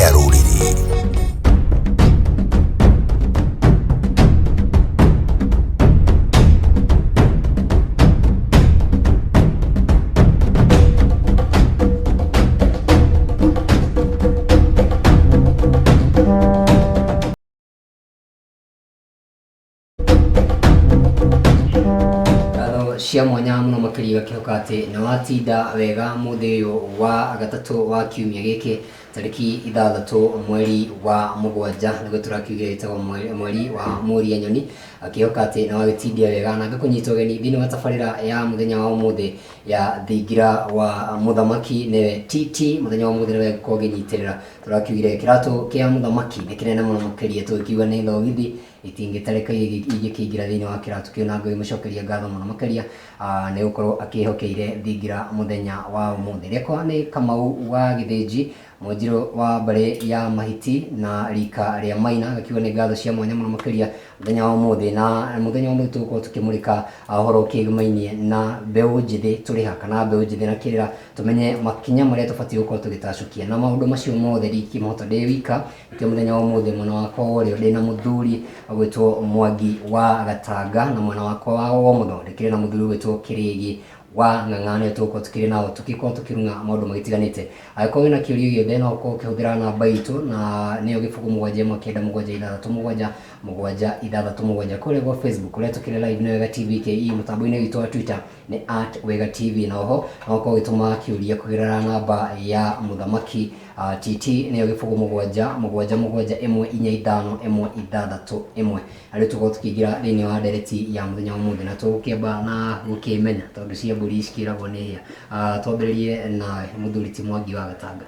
ria ruriri. cia mwanya muno makiria gakihoka ati na watinda wega muthi uyu wa gatatu wa kiumia giki tariki 6 mweri wa mugwanja nigo turakiugira itago mweri wa Muria Nyoni akihoka ati na wagitindia wega na ngakunyita ugeni thini wa tabarira ya muthenya wa umuthi ya thingira wa muthamaki newe TT muthenya wa umuthi newe koginyitirira turakiugire kiratu kia muthamaki nikinene muno makiria tukiuga ni thogithi itingitareka igikingira thini wa kiratu kio na ngoi mucokeria ngatho muno makiria ni gukorwo akihokeire thingira muthenya wa umuthi rekwa ni Kamau wa Githinji Mwanjiro wa Mbare ya Mahiti na rika ria Maina gakiuga ni ngatho cia mwanya muno makiria muthenya wa umuthi na muthenya wa umuthi tuko tukimurika horo kigumainie na mbeu njithi turiha kana mbeu njithi na kirira tumenye makinya maria tubati gukorwo tugitacukia na maundu macio mothe riki moto ndi wika ikio muthenya wa umuthi mwana wakwa urio ndi na muthuri agwitwo Mwangi wa Gatanga na mwana wakwa wa Omotho ndikire na muthuri gwitwo Kirigi wa ng'ang'ane tuko tukiri nao tukiko tukirunga maundu magitiganite agiko wina kiurio giothe no ko kihuthira namba itu na niyo gifuku mugwanja makenda mugwanja ithathatu mugwanja ithathatu mugwanja kule kwa Facebook kule tukiri live na Wega TV KE mutambo-ini witu wa Twitter ni @Wega TV na oho no ko gituma kiuria kugira namba ya muthamaki TT niyo gifuku mugwanja imwe inya ithano imwe ithathatu imwe ari tuko tukigira thini wa ndereti ya muthenya wa umuthi na tukiamba na gukimenya tondu cia mburi ikiragwo ni hia twambiririe na muthuri Mwangi wa Gatanga.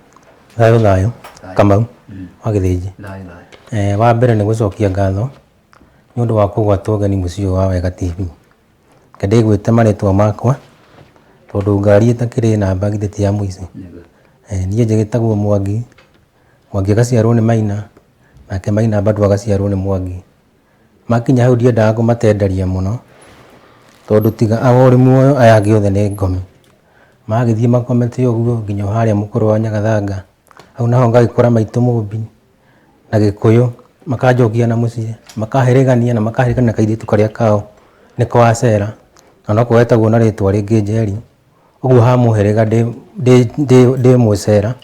Thayo Kamau wa Githinji. Wa mbere ni gucokia ngatho ni undu wa kugwatwo ngeni muciĩ wa Wega TV kende gwite maritwa makwa tondu ngari itakiri namba githiti ya muici niĩ njigitagwo Mwangi agaciarwo ni Maina nake Maina bado agaciarwo ni Mwangi makinya hau ndiendaga kumatenderia muno tondu tiga awori muoyo aya angĩ othe ni ngomi magithie makomete uguo nginya haria mukuru wa Nyagathanga au naho ngagikora maitu Mumbi na Gikuyu makanjokia na muciĩ makaherigania na makaherigania kairitu karia kao ni kwa Cera na no kwetagwo na ritwa ringi Njeri uguo hamuherega ndi Mucera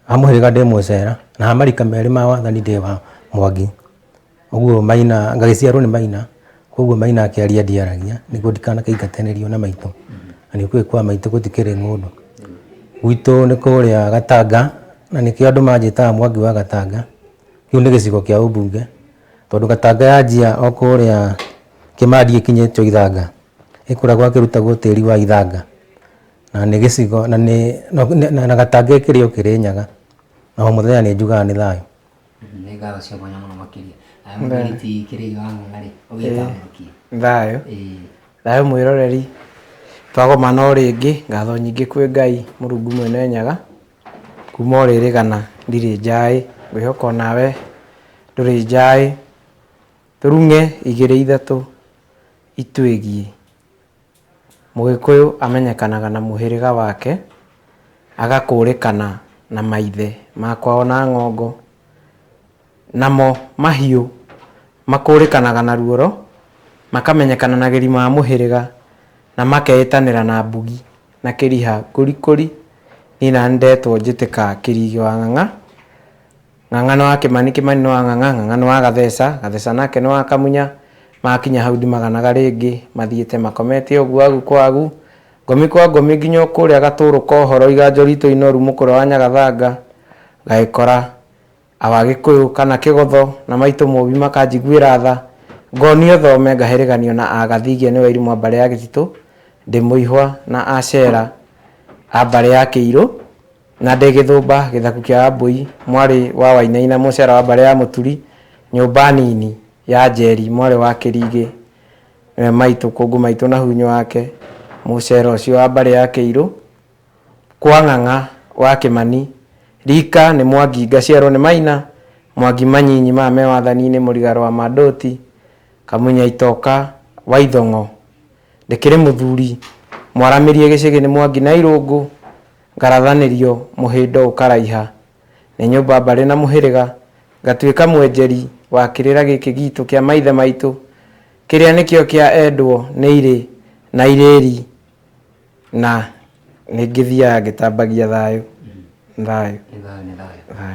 hamuherega ndi Mucera na hamarika meri ma wathani ndi wa Mwangi uguo Maina ngagiciarwo ni Maina koguo Maina akiaria ndiaragia niguo ndikanakeingatenerio na maitu na ni kwi kwa maitu gutikiri ngundu gwitu ni kuria Gatanga na nikio andu manjitaga Mwangi wa Gatanga kiu ni gicigo kia ubunge tondu Gatanga yanjia okuria Kimandi ikinyetwo Ithanga ikuragwo akirutagwo tiri wa Ithanga na ni gicigo na ni na Gatanga ikirio Kirinyaga na muthenya ni njugaga ni thayo ni ngatho cia mwanya muno makiria Mugiriti Kirigi wa ng'ang'ari ugitambukia thayo mwiroreri twagoma no ringi ngatho nyingi kwi Ngai Murungu mwene Nyaga kuma uririgana ndiri njai ngwihoko nawe nduri njai turunge 2-3 itwigie Mugikuyu amenyekanaga na muhiriga wake agakurikana na maithe makwa ona ng'ongo namo mahiu makurikanaga na ruoro makamenyekana na gerima muhiriga na makeitanira na mbugi na kiriha kurikuri nina ndetwo njitika Kirigi wa ng'ang'ano wa Kimani no wa ng'ang'ano wa Gathesa nake no wa Kamunya makinya hau ndimaganaga ringi mathiete makomete uguo agu kwagu ngomi kwa ngomi nginya kuria gaturu kohoro iganjo rito inoru mukuru wa Nyagathanga gaikora Abagikuyu kana Kigotho na maitu Mubi makanjiguira tha ngonio thome ngaheriganio na Agathigia ni Wairu mwa Mbare ya Gititu ndi Muihwa na Acera a Mbare ya Kiiru na ndi Githumba Githaku kia Mbui mwari wa Wainaina Mucera wa Mbare ya Muturi nyumba nini ya Njeri mwari wa Kirigi maitu kungu maitu na hunyo wake Mucera ucio wa Mbare ya Kiiru kwa ng'ang'a wa Kimani rika ni Mwangi ngaciarwo ni Maina Mwangi manyinyi mame wathani-ini Murigaro wa Madoti Kamunya Itoka wa Ithong'o ndikiri muthuri mwaramirie gicigi ni Mwangi na Irungu ngarathanirio muhindo ukaraiha nĩ nyũmba mbarĩ na mũhĩrĩga, ngatuĩka mwenjeri wa kĩrĩra gĩkĩ gitũ kĩa maithe maitũ, kĩrĩa nĩkĩo kĩa endwo nĩ irĩ na irĩri, na nĩngĩthiaga ngĩtambagia thayũ. Thayũ.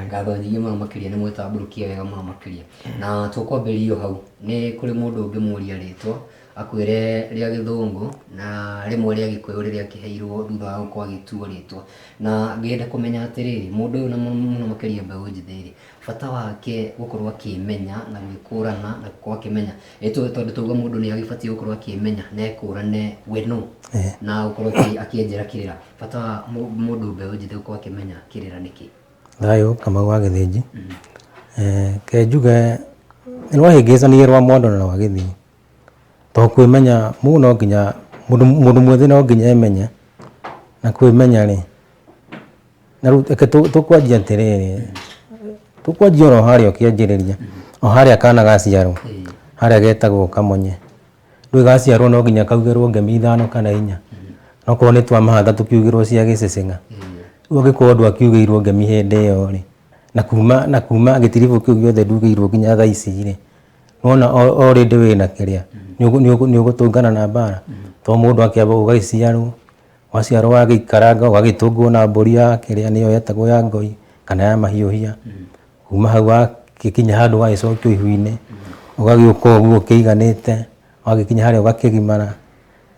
Ngatho nyingĩ mũno makĩria, nĩ mwĩtambũrũkia wega mũno makĩria. Na tũkwambĩrĩria hau, nĩ kũrĩ mũndũ ũngĩmũria rĩtwa akwĩre rĩa Gĩthũngũ na rĩmwe rĩa Gĩkũyũ rĩrĩa akĩheirwo thutha wa gũkorwo agĩtuo rĩtwa, na ngĩenda kũmenya atĩrĩrĩ, mũndũ ũyũ na mũno makĩria mbeũ njĩthĩ, bata wake gũkorwo akĩmenya na gwĩkũrana na gũkorwo akĩmenya tondũ tuuga mũndũ nĩ agĩbatiĩ gũkorwo akĩmenya na ekũrane we nũ na gũkorwo akĩenjera kĩrĩra. Bata wa mũndũ mbeũ njĩthĩ gũkorwo akĩmenya kĩrĩra nĩkĩ? Thayũ Kamau wa Gĩthĩnji. Ke njuge nĩrwahĩngĩcanire rwa Mwandu na rwa Gĩthii, to kwĩmenya mũndũ no nginya mũndũ mwĩthĩ no nginya emenye, na kwĩmenya rĩ, na rĩu reke tũkwanjia atĩrĩrĩ, tũkwanjia oro harĩa ũkĩanjĩrĩria, o harĩa kana gaciarwo harĩa getagwo Kamonye. Ndũĩ gaciarwo no nginya kaugĩrwo ngemi 5 kana 4, nokorwo nĩ twa mahatha tũkiugĩrwo cia Gĩcĩcĩng'a, rĩu angĩkorwo ndũ akiugĩirwo ngemi hĩndĩ ĩyo rĩ, na kuma gĩtiribũ kĩu gĩothe ndugĩirwo nginya thaa ici rĩ, wona already wĩna kĩrĩa nĩ ũgũtũngana na mbara. To mũndũ akĩamba ũgagĩciarwo, waciarwo wagĩikaranga ũgagĩtũngwo na mbũri ya kĩrĩa nĩyo yetagwo ya ngoi kana ya mahiũhia, kuma hau wagĩkinya handũ ũgagĩcokio ihu-inĩ, ũgagĩũka ũguo ũkĩiganĩte, wagĩkinya harĩa ũgakĩgimara,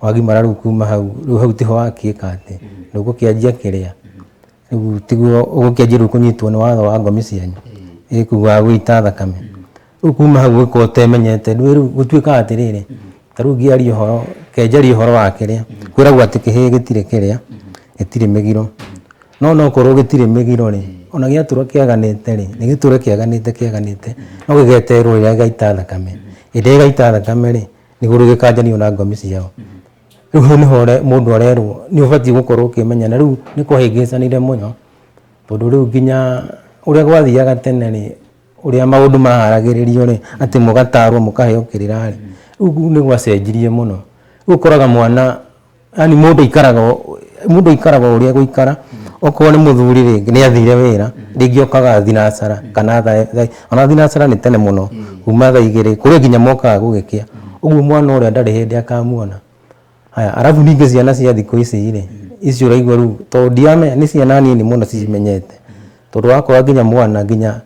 wagimara rĩu kuma hau tiho wakĩka atĩ ndũgũkĩanjia kĩrĩa, rĩu tiguo ũgũkĩanjia rĩu kũnyitwo nĩ watho wa ngomi cianyu ĩkuga gũita thakame. Rĩu kuma hau ũgĩkorwo ũtemenyete, rĩu gũtuĩka atĩrĩrĩ, ta rĩu ngĩaria ũhoro, kenjaria ũhoro wa kĩrĩa, kwĩragwo atĩ kĩhĩĩ gĩtirĩ kĩrĩa, gĩtirĩ mĩgiro, no nokorwo gĩtirĩ mĩgiro rĩ, ona gĩaturwo kĩaganĩte rĩ, nĩ gĩtũre kĩaganĩte no gĩgeterwo rĩrĩa gĩgaita thakame. Hĩndĩ gĩgaita thakame rĩ, nĩguo gĩkanjanio na ngomi ciao. Rĩu hau nĩho mũndũ arerwo nĩ ũbatiĩ gũkorwo ũkĩmenya, na rĩu nĩ kwahĩngĩcanire mũno, tondũ rĩu nginya ũrĩa gwathiaga tene rĩ, ũrĩa maũndũ maharagĩrĩrio rĩ, atĩ mũgatarwo mũkaheo kĩrĩra rĩ, rĩu nĩ gwacenjirie mũno. Rĩu ũkoraga mwana, yani mũndũ aikaraga ũrĩa gũikara, okorwo nĩ mũthuri rĩngĩ nĩ athire wĩra, rĩngĩ okaga thinacara kana ona thinacara nĩ tene mũno, kuma thaa 2 kũrĩ nginya mokaga gũgĩkĩa, ũguo mwana ũrĩa ndarĩ hĩndĩ akamuona. Haya, arabu ningĩ ciana cia thikũ ici rĩ, icio ũraigua rĩu, tondũ ndiamenya nĩ ciana nini mũno cimenyete, tondũ wakora nginya mwana nginya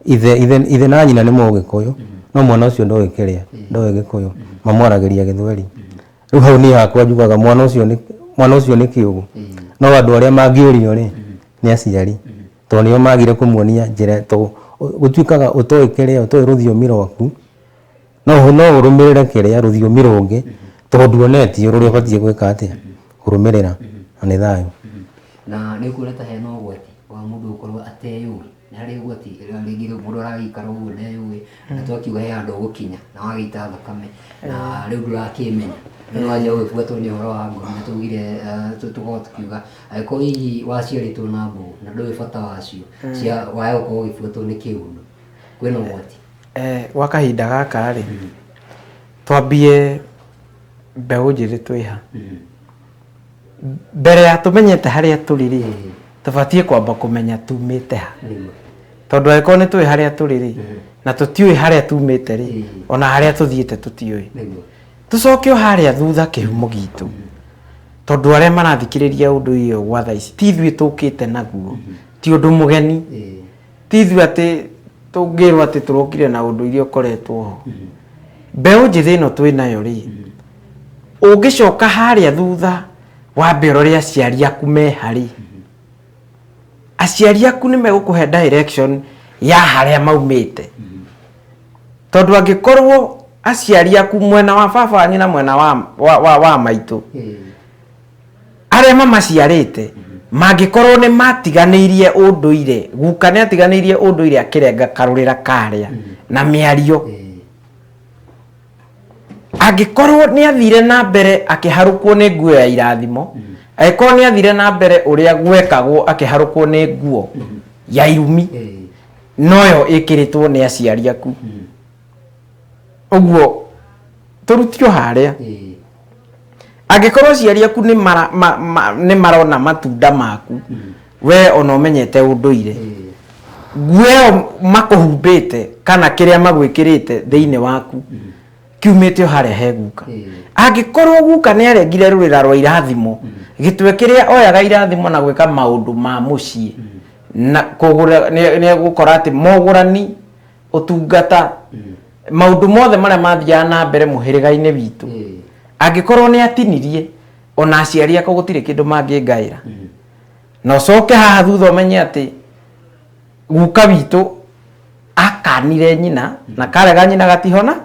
ithe na nyina nĩ Mũgĩkũyũ, no mwana ũcio ndoĩ kĩrĩa, ndoĩ Gĩkũyũ, mamwaragĩria Gĩthweri. Rĩu hau niĩ hakwa njugaga mwana ũcio nĩ kĩũgũ, no andũ arĩa mangĩũrio rĩ, nĩ aciari, tondũ nĩo magire kũmuonia njĩra, tondũ gũtuĩkaga ũtoĩ kĩrĩa, ũtoĩ rũthiomi rwaku, no ũrũmĩrĩre kĩrĩa rũthiomi rũngĩ, tondũ nduonetio rũrĩa ũbatiĩ gwĩka atĩa, kũrũmĩrĩra, na nĩ thayũ. Na nĩ kuoneta hena ũgwati wa mũndũ gũkorwo ateyũĩ, nĩ harĩ ũgwati rĩngĩ mũndũ aragĩikara ũguo ndeyũĩ, na twakiuga he handũ ũgũkinya na wagĩita thakame na rĩu ndũrakĩmenya, nĩ wanja gũgĩbuatwo nĩ ũhoro wa ngomi, na tugire tũkorwo tũkiuga angĩkorwo hihi waciarĩtwo na mbũũ na ndũĩ bata wacio waya gũkorwo ũgĩbuatwo nĩ kĩũndũ, kwĩna ũgwati? Gwa kahinda gaka rĩ, twambie mbeũ njĩthĩ twĩha, mbere ya tũmenyete harĩa tũrĩ rĩ, tũbatiĩ kwamba kũmenya tumĩte ha, tondũ angĩkorwo nĩ tũĩ harĩa tũrĩ rĩ, na tũtiũĩ harĩa tumĩte rĩ, ona harĩa tũthiĩte tũtiũĩ, tũcoke o harĩa thutha kĩhumo gitũ, tondũ arĩa marathikĩrĩria ũndũ ũyũ gwa thaa ici ti ithuĩ tũkĩte naguo, ti ũndũ mũgeni, ti ithuĩ atĩ tũngĩrwo atĩ tũrokire na ũndũ iria ũkoretwo ho. Mbeũ njĩthĩ ĩno twĩnayo rĩ, ũngĩcoka harĩa thutha wambe ũrore aciari aku me harĩ, aciari aku nĩ megũkũhe direction ya harĩa maumĩte, tondũ angĩkorwo aciari aku mwena wa baba wanyu na mwena wa maitũ, arĩa mamaciarĩte mangĩkorwo nĩ matiganĩirie ũndũire, guka nĩ atiganĩirie ũndũire akĩrenga karũrĩra karĩa na mĩario, angĩkorwo nĩ athire na mbere akĩharũkwo nĩ nguo ya irathimo, angĩkorwo nĩ athire na mbere ũrĩa gwekagwo akĩharũkwo nĩ nguo ya irumi, noyo ĩkĩrĩtwo nĩ aciari aku, ũguo tũrutio harĩa. Angĩkorwo aciari aku nĩ marona matunda maku, we ona ũmenyete ũndũire, guo makuhumbite kana kiria magwikirite thiini waku kiumite haria he guka angikorwo guka ni arengire rurira rwa irathimo gitwe kiria oyaga irathimo na gwika maundu ma mucii na kugura ni gukora ati mogurani utungata maundu mothe maria mathia na mbere muhiriga-ini witu angikorwo ni atinirie ona aciari ako gutire kindu mangingaira no coke haha thutha umenye ati guka witu akanire nyina na karega nyina gatihona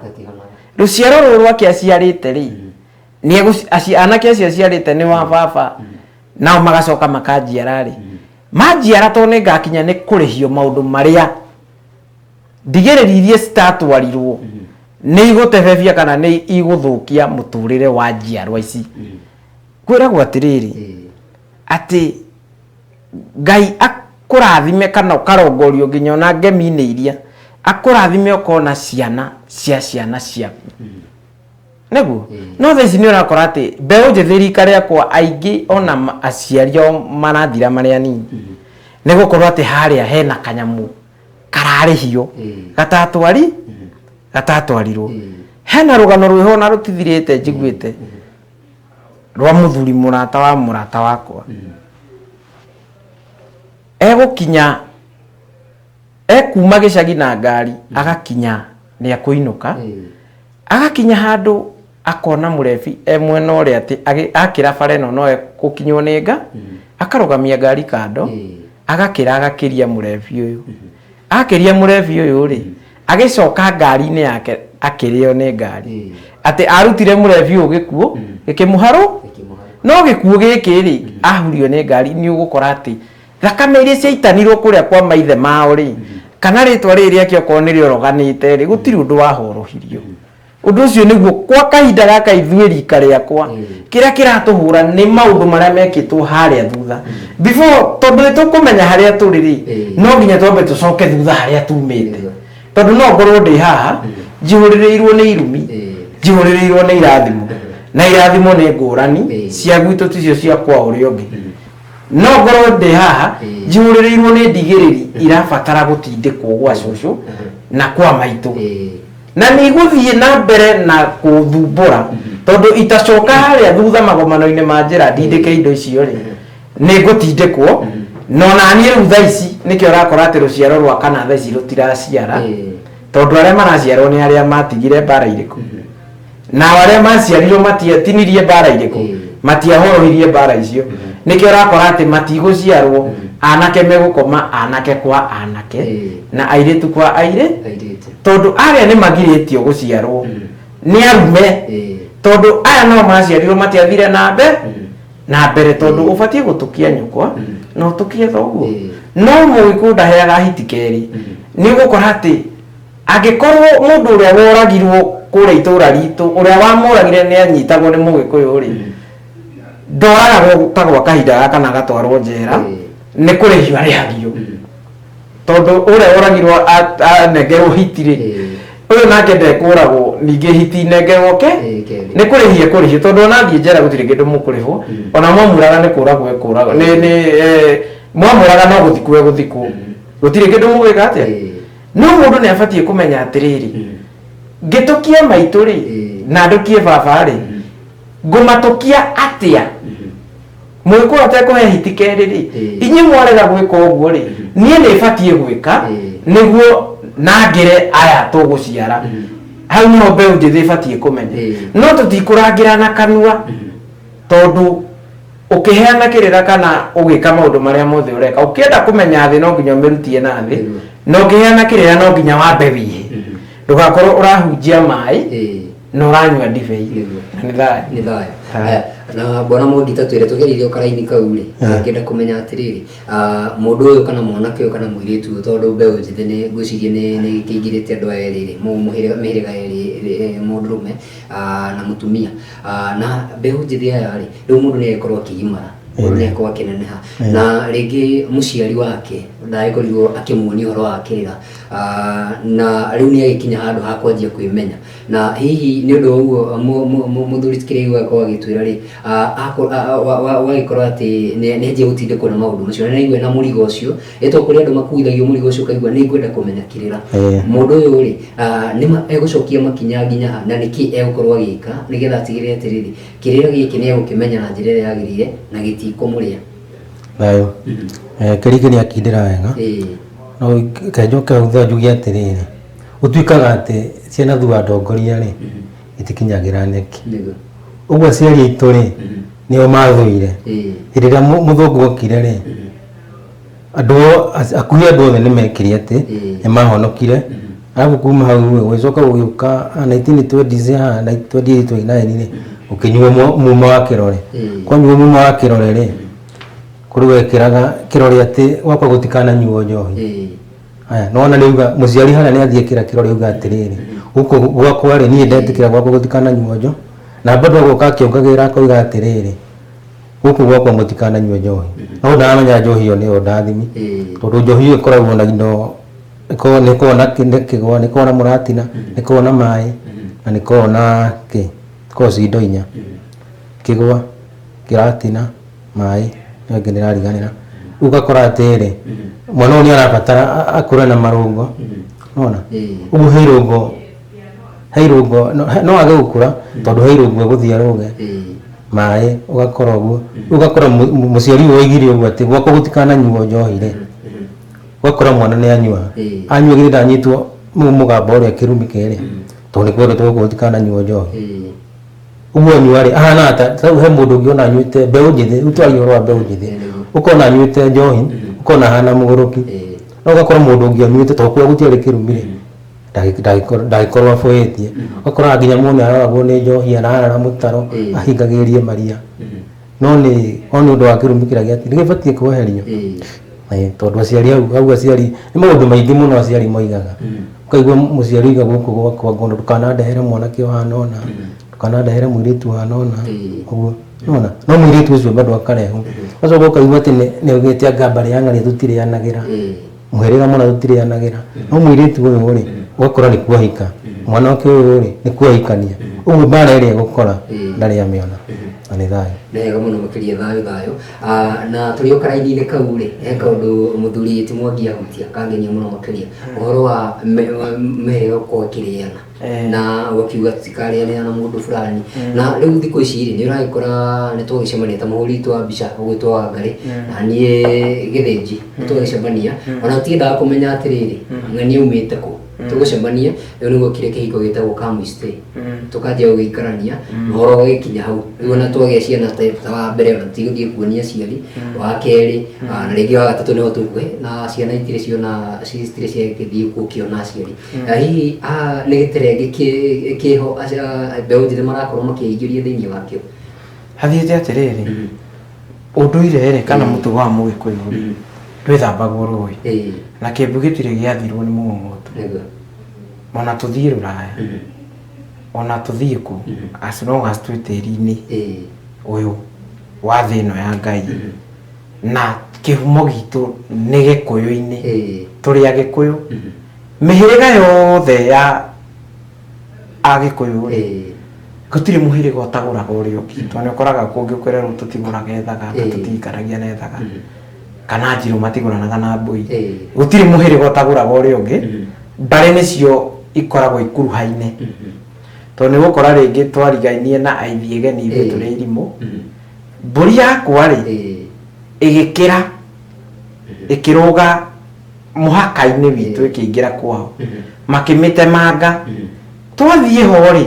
ruciaro ruru rwake aciarite ri ni anake acio aciarite ni wa baba nao magacoka makanjiara ri manjiara to ni ngakinya ni kurihio maundu maria ndigiriririe citatwarirwo ni igutebebia kana ni iguthukia muturire wa njiarwa ici kwiragwo atiriri ati Ngai akurathime kana ukarongorio nginya na ngemi-ini iria akurathime ukona ciana cia ciana ciaku neguo no theci ni urakora ati mbeu njithiri karia kwa aingi ona aciari o marathira maria nini ni gukorwo ati haria hena kanyamu kararihio gatatwarirwo hena rugano rwiho na rutithirite njiguite rwa muthuri murata wakwa egukinya ekuma gicagi na ngari agakinya ni akuinuka agakinya handu akona murebi mwena uria ati akira bare no gukinywo ni nga akarugamia ngari kando agakiria murebi uyu akiria murebi uyu ri agicoka ngari-ini yake akirio ni ngari ati arutire murebi uyu gikuo gikimuharo no gikuo giki ri ahurio ni ngari ni ugukora ati thakame iria ciaitanirwo kuria kwa maithe mao ri kana ritwa riri akio ni rioroganite ri gutiri undu wahorohirio undu ucio niguo kwa kahinda gaka ithuĩ rika riakwa kiria kiratuhura ni maundu maria mekitwo haria thutha before tondu nitukumenya haria turi ri no nginya twambe tucoke thutha haria tumite tondu no ngorwo ndi haha njihuririrwo ni irumi njihuririrwo ni irathimo na irathimo ni ngurani cia gwitu ticio cia kwa uria ungi no ngorwo ndi haha njihuririrwo ni ndigiriri irabatara gutindikwo gwa cucu na kwa maitu na ni guthie na mbere na kuthumbura tondu itacoka haria thutha magomano-ini ma njira ndindike indo icio ri ni ngutindikwo no na ni riu thaa ici nikio rakora ati ruciaro rwa kana thaa ici rutiraciara tondu aria maraciarwo ni aria matigire bara iriku na aria maciarirwo matiatinirie bara iriku matiahorohirie bara icio nikio rakora ati matiguciarwo anake megukoma anake kwa anake na airitu kwa airitu tondu aria ni magiritio guciarwo ni arume tondu aya no maciarirwo matiathire na mbere tondu ubatie gutukia nyukwa no tukie thoguo no muikunda heaga hitikeri ni gukora ati angikorwo mundu uria woragirwo kuria itura ritu uria wamuragire ni anyitagwo ni mugikuyu ri ndoragwo tagwa kahinda gaka na gatwarwo njera ni kurihio arihagio tondu uria woragirwo anengerwo hitiri uyu nake ndekuragwo ningi hiti nengerwo ke ni kurihio tondu ona thie njera gutire kindu mukurihwo ona mwamuraga ni kuragwo ekuragwo ni mwamuraga no guthikwo guthikwo gutire kindu mugwika atia no mundu ni abatie kumenya atiriri ngitukia maitu ri na ndukie baba ri ngumatukia atia mwiko atekuhe hitikeri ri inyi mwarega gwika uguo ri nie ni batie gwika niguo nangire aya tuguciara hau no mbeu njithi batie kumenya no tutikurangira na kanua tondu ukiheana kirira kana ugika maundu maria mothe ureka ukienda kumenya thi no nginya umirutie na thi no ukiheana kirira no nginya wambe wihe ndugakorwo urahunjia mai no uranyua ndibei ni thayo na bona mundi tatwire tugeririe ukaraini kau ri ngenda kumenya atiriri mundu uyu kana mwanake uyu kana mwiritu tondu mbeu njithi ni ngwicirie ni kingirite andu aya eriri mihiriga eri mundurume na mutumia na mbeu njithi aya ri riu mundu ni akorwo akigimara ni akorwo akineneha na ringi muciari wake ndaikorirwo akimuonia horo wa kirira na riu ni agikinya handu ha kwanjia kwimenya na hihi ni undu uguo muthuri tikirigwa kwa gitwira ri wagikorwo ati ni nje gutindikwo na maundu macio na igwe na murigo ucio eto kuri andu makuithagio murigo ucio kaigwa ni ngwenda kumenya kirira mundu uyu ri nima egucokia makinya nginya na niki egukorwo agika nigetha atigire atiriri kirira giki ni egukimenya na njira ĩrĩa yagĩrĩire na gĩtikũmũrĩa nayo kĩrĩkĩ nĩ akindĩra wega no kenjoke hau njuge atĩrĩrĩ ũtuĩkaga atĩ ciana thutha ndongoria rĩ itikinyagĩra nyeki ũguo aciari aitũ rĩ nĩo mathũire hĩndĩ ĩrĩa mũthũngũ okire rĩ akuhi andũ othe nĩ mekire atĩ nĩ mahonokire arabu kuma hau gũgĩcoka gũgĩũka 1920s na 2029 rĩ ukinyua muma wa kirore kwanyua muma wa kirore ri kuri wekiraga kirore ati wakwa gutikana nyuo njohi aya no na niuga muciari hana ni athie kira kirore uga atiriri uko gwakwa ri ni ndetikira gwakwa gutikana nyuo njo na bado goka kiongagira koiga atiriri uko gwakwa gutikana nyuo njohi no ndamenya njohi yo ni ondathimi tondu njohi ikoragwo na indo niko na kindekigwa niko na muratina niko na mai na niko na ki kosi indo inya kigwa kiratina mai ngi nirariganira ugakora atiri mwana ni arabatara akura na marungo nona ubu heirungo no age gukura tondu heirungo guthia ruge mai ugakora uguo ugakora muciari woigire uguo ati gwako gutikana nyuo njohi ri ugakora mwana ni anyua gire ndanyitwo mugamba uria kirumi kere tondu kwendetwo gutikana nyuo njohi uguo nyuari ahana ata tau he mundu ungi ona nyuite mbeu njithi utwari horo wa mbeu njithi ukona nyuite njohi ukona hana muguruki no gakora mundu ungi nyuite to kwa gutiari kirumire ndagikorwo afoetie ukora nginya mune araragwo ni njohi arara mutaro ahingagirie maria no ni undu wa kirumi kiragia ati nigibatie kuoherio tondu aciari au aciari ni maundu maingi muno aciari moigaga ukaigua muciari iga guku gwakwa ngondo ndukanadehere mwanake ohana ona ndukanadehere mwiritu ohana ona uguo nona no mwiritu ucio bado akarehu acoka ukaigua ati ni ugite anga mbari ya ng'ari tutirianagira muherera muna tutirianagira no mwiritu uyu ri ugakora ni kuahika mwana wake uyu ri ni kuahikania uguo mbara iria gukora ndari amiona ani thayo nega muno makiria thayo na tulio karaini-inĩ kau ri he kaundu muthuri ti Mwangi ahutia kangenia muno makiria uhoro wa meheo kwa kiriana na wakiuga tikariana na mundu fulani na riu thikũ ici ri ni uragikora ni twagicemania ta muhuri twa mbica ugwitwo Wangari na nie githinji twagicemania ona utiendaga kumenya atiriri ng'ani umite ku tugucemania riu niguo kire kihiko gitagwo Kamistay tukanjia guikarania uhoro gikinya hau riu ona twagia ciana ta wa mbere ona tigithie kuonia ciari wa keri na ringi wa gatatu niho tukwe na ciana itire ciona citire ciagithie gukiona ciari hihi ni giterenge kiho mbeu njĩthĩ marakorwo makiingĩria thĩinĩ wakio hathiĩte atiriri unduire ri kana mutugo wa Mũgĩkũyũ ndwĩthambagwo rũĩ na kĩmbu gĩtirĩ gĩathirwo nĩ mũng'ũng'ũtũ ona tũthiĩ Rũraya ona tũthiĩ kũ as long as twĩ tĩri-inĩ ũyũ wa thĩ ĩno ya Ngai na kĩhumo gitũ nĩ Gĩkũyũ-inĩ tũrĩ Agĩkũyũ mĩhĩrĩga yothe ya Agĩkũyũ gũtirĩ mũhĩrĩga ũtagũraga ũrĩa ũngĩ tondũ nĩũkoraga kũngĩ ũkĩrerwo tũtigũraga ethaga tũtiikaragia na ethaga kana Njirũ matigũranaga na Mbũi gũtirĩ mũhĩrĩga ũtagũraga ũrĩa ũngĩ mbarĩ nĩcio ikoragwo ikuruhaine tondũ nĩgũkora rĩngĩ twarigainie na aithiegeni ithuĩ tũrĩ irimũ mbũri yakwa rĩ ĩgĩkĩra ĩkĩrũga mũhaka-inĩ witũ ĩkĩingĩra kwao makĩmĩtemanga twathiĩ ho rĩ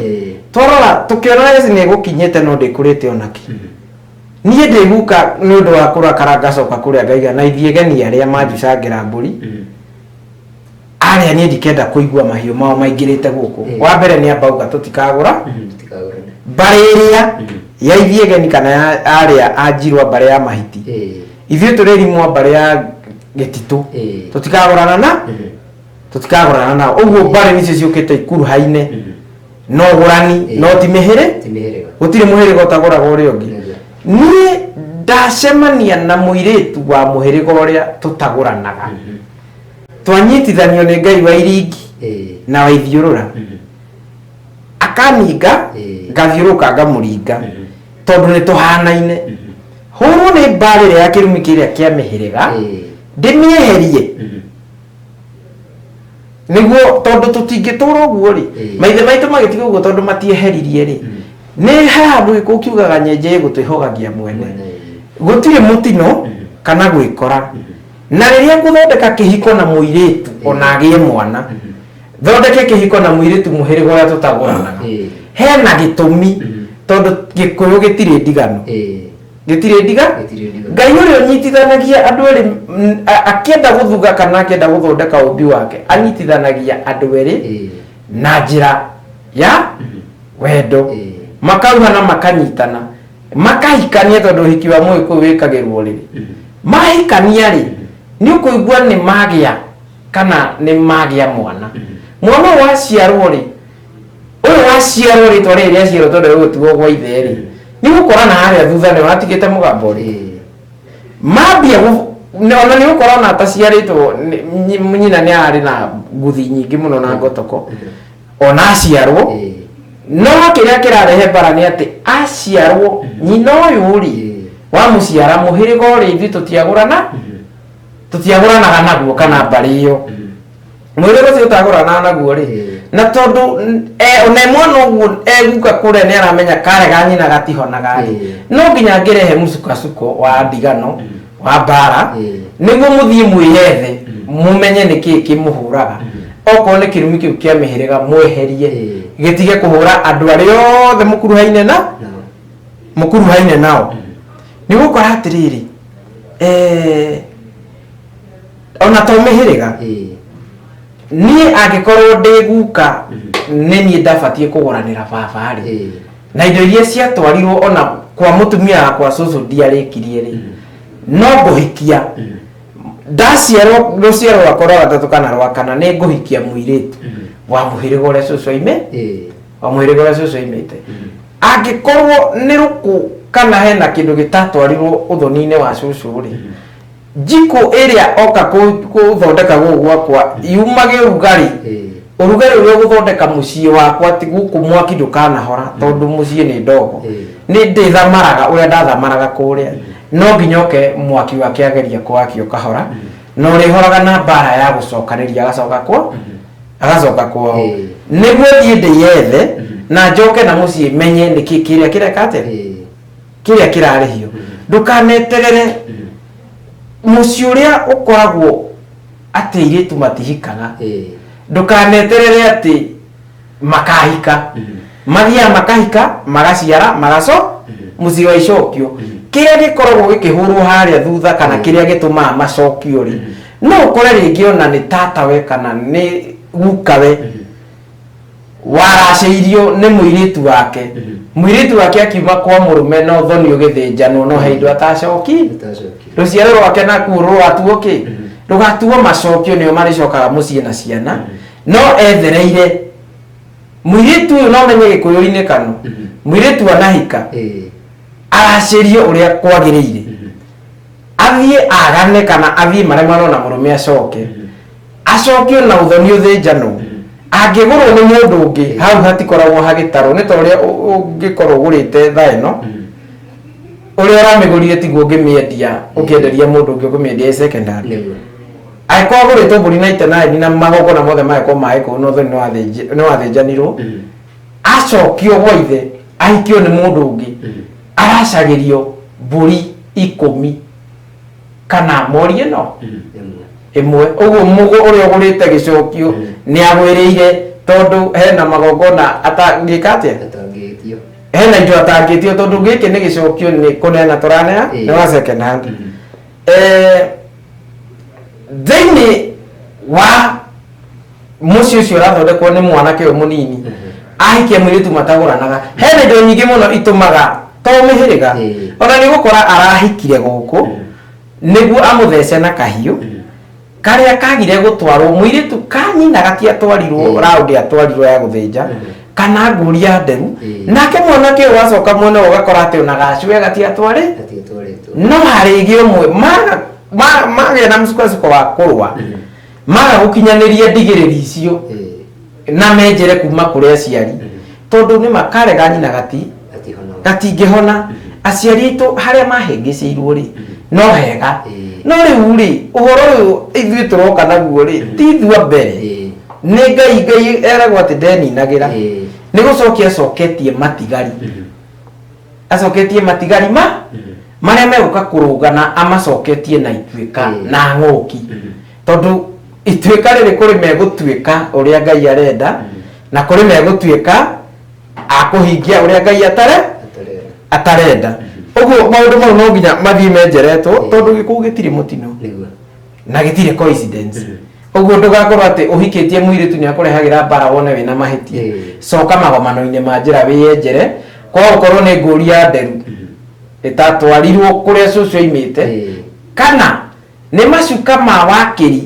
twarora tũkĩona eci nĩgũkinyĩte no ndĩkũrĩte onaki niĩ ndĩguka nĩ ũndũ wa kũrakara ngacoka kũrĩa ngaiga na ithiegeni arĩa manjicangĩra mbũri arĩa niĩ ndikenda kũigua mahiũ mao maingĩrĩte gũkũ wa mbere nĩ ambauga tũtikagũra mbarĩ ĩrĩa ya ithiegeni kana arĩa a Njirũ mbarĩ ya mahiti ithuĩ tũrĩ irimũ mbarĩ ya Gĩtitũ tũtikagũrana nao ũguo mbarĩ nĩcio ciũkĩte ikuruhaine no gũrani no ti mĩhĩrĩ gũtirĩ mũhĩrĩga ũtagũraga ũrĩa ũngĩ niĩ ndacemania na muiritu wa muhiriga uria tutaguranaga twanyitithanio ni Ngai wa iringi na wa ithiurura akaninga ngathiuruka ngamuringa tondu ni tuhanaine huru ni mbarire ya kirumi kiria kia mihiriga ndimieherie niguo tondu tutingitura uguo ri maithe maitu magitiga uguo tondu matieheririe ri ni handu gikukiugaga nyenje gutwihogagia mwene gutire mutino kana gwikora na riria guthondeka kihiko na muiritu ona agie mwana thondeke kihiko na muiritu muhiriga uria tutaguranaga hena gitumi tondu gikuyu gitire ndigano gitire ndiga Ngai uria unyitithanagia andu eri akienda guthuga kana akienda guthondeka umbi wake anyitithanagia andu eri na njira ya wendo makauhana makanyitana makahikania tondu hiki wa muiku wikagirwo riri mahikania ri ni ukuigua ni magia kana ni magia mwana waciarwo ri uyu waciarwo ri tore ria ciaro tondu gutuo gwa ithe ri ni gukora na haria thutha ni watigite mugambo ri mambia ona ni gukora na taciaritwo nyina ni ari na nguthi nyingi muno na ngotoko ona aciarwo no kiria kirarehe bara ni ati aciarwo nyina uyu ri wa muciara muhiriga uri ithu tutiaguranaga naguo kana mbari iyo muhiriga ucio utagurana naguo ri na tondu ona mwana uguo eguka kure ni aramenya karega nyina gatihonaga ri no nginya ngirehe mucukasuko wa ndigano wa bara niguo muthie mwiyethe mumenye niki kimuhuraga oko ni kirumi kiu kia mihiriga mweherie gitige kuhura andu aria othe mukuruhaine nao ni gukora atiriri ona to mihiriga ni agikorwo ndiguka ni ni ndabatie kuguranira baba ri na indo iria ciatwarirwo ona kwa mutumia kwa cucu ndiarikirie ri no nguhikia ndaciarwo ruciaro rwakwa rwa gatatu kana rwa kana ni nguhikia muiritu wa muhiriga uria cucu imite agikorwo ni ruku kana hena kindu gitatwarirwo uthoni-ini wa cucu ri jiko area oka kuthondeka gwakwa yumage urugari uria guthondeka mucii wakwa ti guku mwaki ndukanahora tondu mucii ni ndogo ni ndithamaraga uria ndathamaraga kuria no nginyoke mwaki wake ageria kwakio kahora no rihoraga na bara ya gucokaniria agacoka kwa niguo thie ndiyethe na njoke na mucii menye niki kiria kirarihio ndukaneterere mucii uria ukoragwo ati iritu matihikaga ndukaneterere ati makahika mathia makahika magaciara mucii wa icokio kiria gikoragwo gikihurwo haria thutha kana kiria gituma macokio ri no ukore ringi ona ni tatawe kana ni gukawe waraceirio ni muiritu wake akiuma kwa murume no thoni ugithinjanwo no heindo atacoki ruciaro rwake nakuo atuoki rugatuo macokio nio maricokaga mucii na ciana no ethereire muiritu uyu no menye gikuyu-ini kanu muiritu anahika aracirio uria kwagiriire athie agane kana athie maremano na murume acokio na uthoni uthinjanwo angigurwo ni mundu ungi hau hatikoragwo hagitaro ni toria ungikorwo ugurite thaino uria uramigurire tiguo ngimiendia ukienderia mundu ungi ukimiendia secondary aiko agurite mburi na itenai na magogo na mothe maiko maiko no thoni no athinjanirwo acokio gwaithe ahikio ni mundu ungi aracagirio mburi 10 kana mori no imwe uguo mugo uria ugurite gicokio ni agwiriire tondu hena magogona atangikatia hena indo atangitio tondu giki ni gicokio ni kunena turanea ni wa second hand thini wa muci ucio urathondekwo ni mwanake uyu munini ahikia mwiritu mataguranaga hena indo nyingi muno itumaga to mihiriga ona ni gukora arahikire guku niguo amuthece na kahiu karia kagire gutwarwo mwiritu kanyina gatiatwarirwo raundi atwarirwo ya guthinja kana nguria nderu nake mwanake wacoka mwene ugakora ati ona gacwe gatiatwaritwo no harĩ ĩngĩ ũmwe magĩa na mũcukocuko wa kũrũa maga gũkinyanĩria ndigĩrĩri icio na menjere kuma kũrĩ aciari tondũ nĩ makarega nyina gatingĩhona aciari aitũ harĩa mahĩngĩcĩirwo rĩ no hega no rĩu rĩ ũhoro ũyũ ithuĩ tũroka naguo rĩ ti ithuĩ mbere nĩ Ngai eragwo atĩ ndeninagĩra nĩ gũcokia acoketie matigari marĩa megũka kũrũgana amacoketie na ituĩka na ng'ũki tondũ ituĩka rĩrĩ kũrĩ megũtuĩka ũrĩa Ngai arenda na kũrĩ megũtuĩka akũhingia ũrĩa Ngai atarenda ũguo maũndũ mau no nginya mathiĩ menjeretwo tondũ gĩkũu gĩtirĩ mũtino na gĩtirĩ coincidence ũguo ndũgakorwo atĩ ũhikĩtie mũirĩtu nĩ akũrehagĩra mbara wone wĩna mahĩtia coka magomano-inĩ ma njĩra wĩyenjere kwa gũkorwo nĩ ngũri ya nderu ĩtatwarirwo kũrĩa cũcũ oimĩte kana nĩ macuka ma wakĩri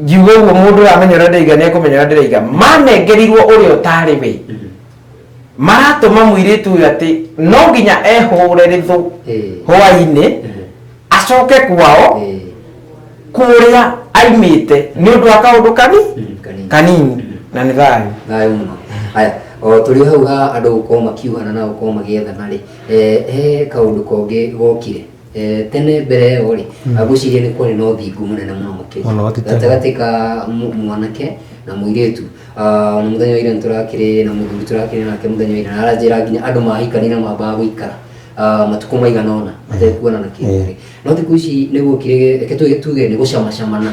ngiuga ũguo mũndũ ũramenya ũrĩa ndĩraiga nĩ ekũmenya ũrĩa ndĩraiga manengerirwo ũrĩa ũtarĩ we maratũma mũirĩtu ũyũ atĩ no nginya ehũre rĩthũ hwaĩ-inĩ acoke kwao kũrĩa aimĩte nĩ ũndũ wa kaũndũ kanini na nĩ thayũ mũno. Haya, o tũrĩ hau ha andũ gũkorwo makiugana na gũkorwo magĩethana rĩ he kaũndũ kongĩ gokire tene mbere ĩyo rĩ agũciria nĩ kwarĩ na ũthingu mũnene mũno makĩria gatagatĩ ka mwanake na mũirĩtu na mũthenya wa ira nĩ tũrakĩrĩ na mũthuri tũrakĩrĩ nake mũthenya wa ira na aranjĩra nginya andũ mahikanire mambaga gũikara matukũ maigana ũna matekuonana kĩrĩ no thikũ ici nĩ gũkire reke tuge nĩ gũcamacamana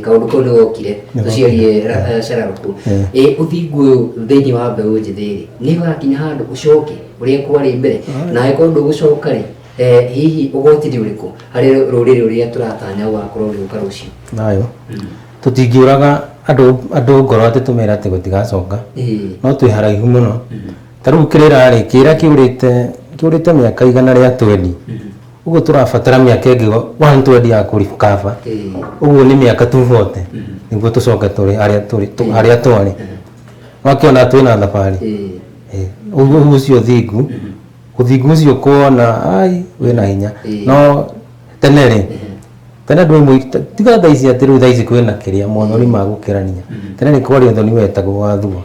kaũndũ kau nĩ gokire tũciarie Shararũkũ ũthingu ũyũ thĩinĩ wa mbeũ njĩthĩ nĩ ũgakinya handũ ũcoke ũrĩa kwarĩ mbere na angĩkorwo ndũgũcoka rĩ hihi ũgwatiri ũrĩkũ harĩ rũrĩrĩ ũrĩa tũratanya gũgakorwo rũgĩũka rũciũ nayo tũtingĩũraga andũ ngoro atĩ tũmera atĩ gũtigacoka no twĩ haraihu mũno ta rĩu kĩrĩra rĩ kĩrĩa kĩũrĩte mĩaka igana rĩa 20 ũguo tũrabatara mĩaka ĩngĩ 120 ya kũribukaba ũguo nĩ mĩaka 240 nĩguo tũcoke tũrĩ harĩa twarĩ wakĩona twĩna thabarĩ ũguo ũcio ũthingu ũcio kuona wĩna hinya no tene rĩ tene tiga thaa ici atĩ rĩu thaa ici kwĩna kĩrĩa mothoni ma gũkĩrania tene nĩ kwarĩ ũthoni wetagwo wa thua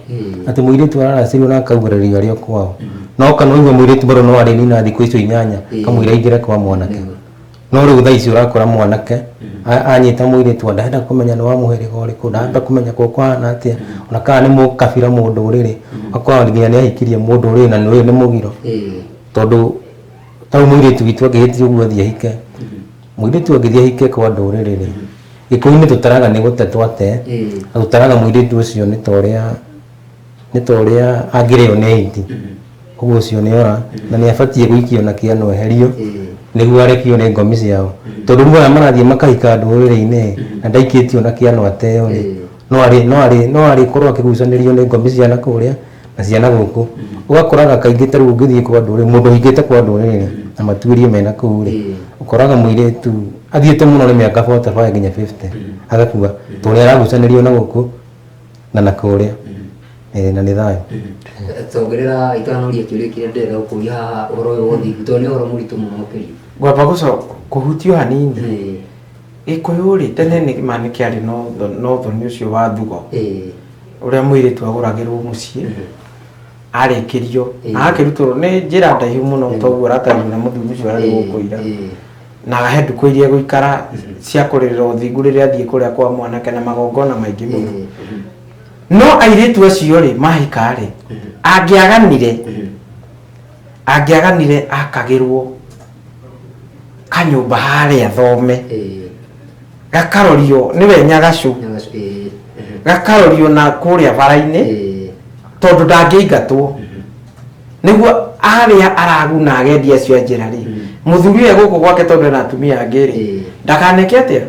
atĩ mũirĩtu araracĩrio na akaugĩrĩrio arĩ o kwao no kana ũigua mũirĩtu bado no arĩ nina thikũ icio 8 kamũira aingĩre kwa mwanake no rĩu thaa ici ũrakora mwanake anyita mũirĩtu ndarenda kũmenya nĩ wa mũhĩrĩga ũrĩkũ ndarenda kũmenya kwa kũhana atĩa ona kana nĩ mũkabira mũndũ ũrĩrĩ akorwo nginya nĩ ahikirie mũndũ ũrĩ na nĩ mũgiro tondũ tau mũirĩtu witũ angĩhĩtio ũguo athiĩ ahike mũirĩtu angĩthiĩ ahike kwa ndũrĩrĩ rĩ gĩkũyũ-inĩ tũtaraga nĩ gũte twate na tũtaraga mũirĩtu ũcio nĩ ta ũrĩa angĩrĩo nĩ aiti ũguo ũcio nĩ ora na nĩ abatiĩ gũikio na kĩano eherio nĩguo arekio nĩ ngomi ciao tondũ rĩu aya marathiĩ makahika ndũrĩrĩ-inĩ na ndaikĩtio na kĩano ateo rĩ no arĩkorwo akĩgucanĩrio nĩ ngomi ciana kũrĩa na ciana gũkũ ũgakoraga kaingĩ ta rĩu ũngĩthiĩ kwa ndũrĩrĩ mũndũ hingĩte kwa ndũrĩrĩ na matuĩrie mena kũu rĩ ũkoraga mũirĩtu athiĩte mũno nĩ mĩaka 45 nginya 50 agakua tondũ aragucanĩrio na gũkũ na kũrĩa na nĩ thayũ tongerera itanoria kĩũria kĩrĩa ndĩrenda gũkũria haha ũhoro ũyũ wa ũthingu tondũ nĩ ũhoro mũritũ mũno makĩria ngwamba kũhutio hanini gĩkũyũ rĩ tene nĩ kĩarĩ na ũthoni ũcio wa thugo ũrĩa mũirĩtu agũragĩrwo mũciĩ arĩkĩrio akĩrutwo nĩ njĩra ndaihu mũno toguo aratarĩrio na mũthuri ũcio ararĩ gũkũira na agahe ndukũ iria gũikara cia kũrĩrĩra ũthingu rĩrĩa athiĩ kũrĩa kwa mwanake na magongona maingĩ mũno no airĩtu acio rĩ mahika rĩ angĩaganire akagĩrwo kanyũmba harĩa thome gakarorio nĩwe Nyagacũ gakarorio na kũrĩa bara-inĩ tondũ ndangĩingatwo nĩguo arĩa araguna agendi acio njĩra rĩ mũthuri ũyũ gũkũ gwake tondũ ena atumia angĩ rĩ ndakaneke atĩa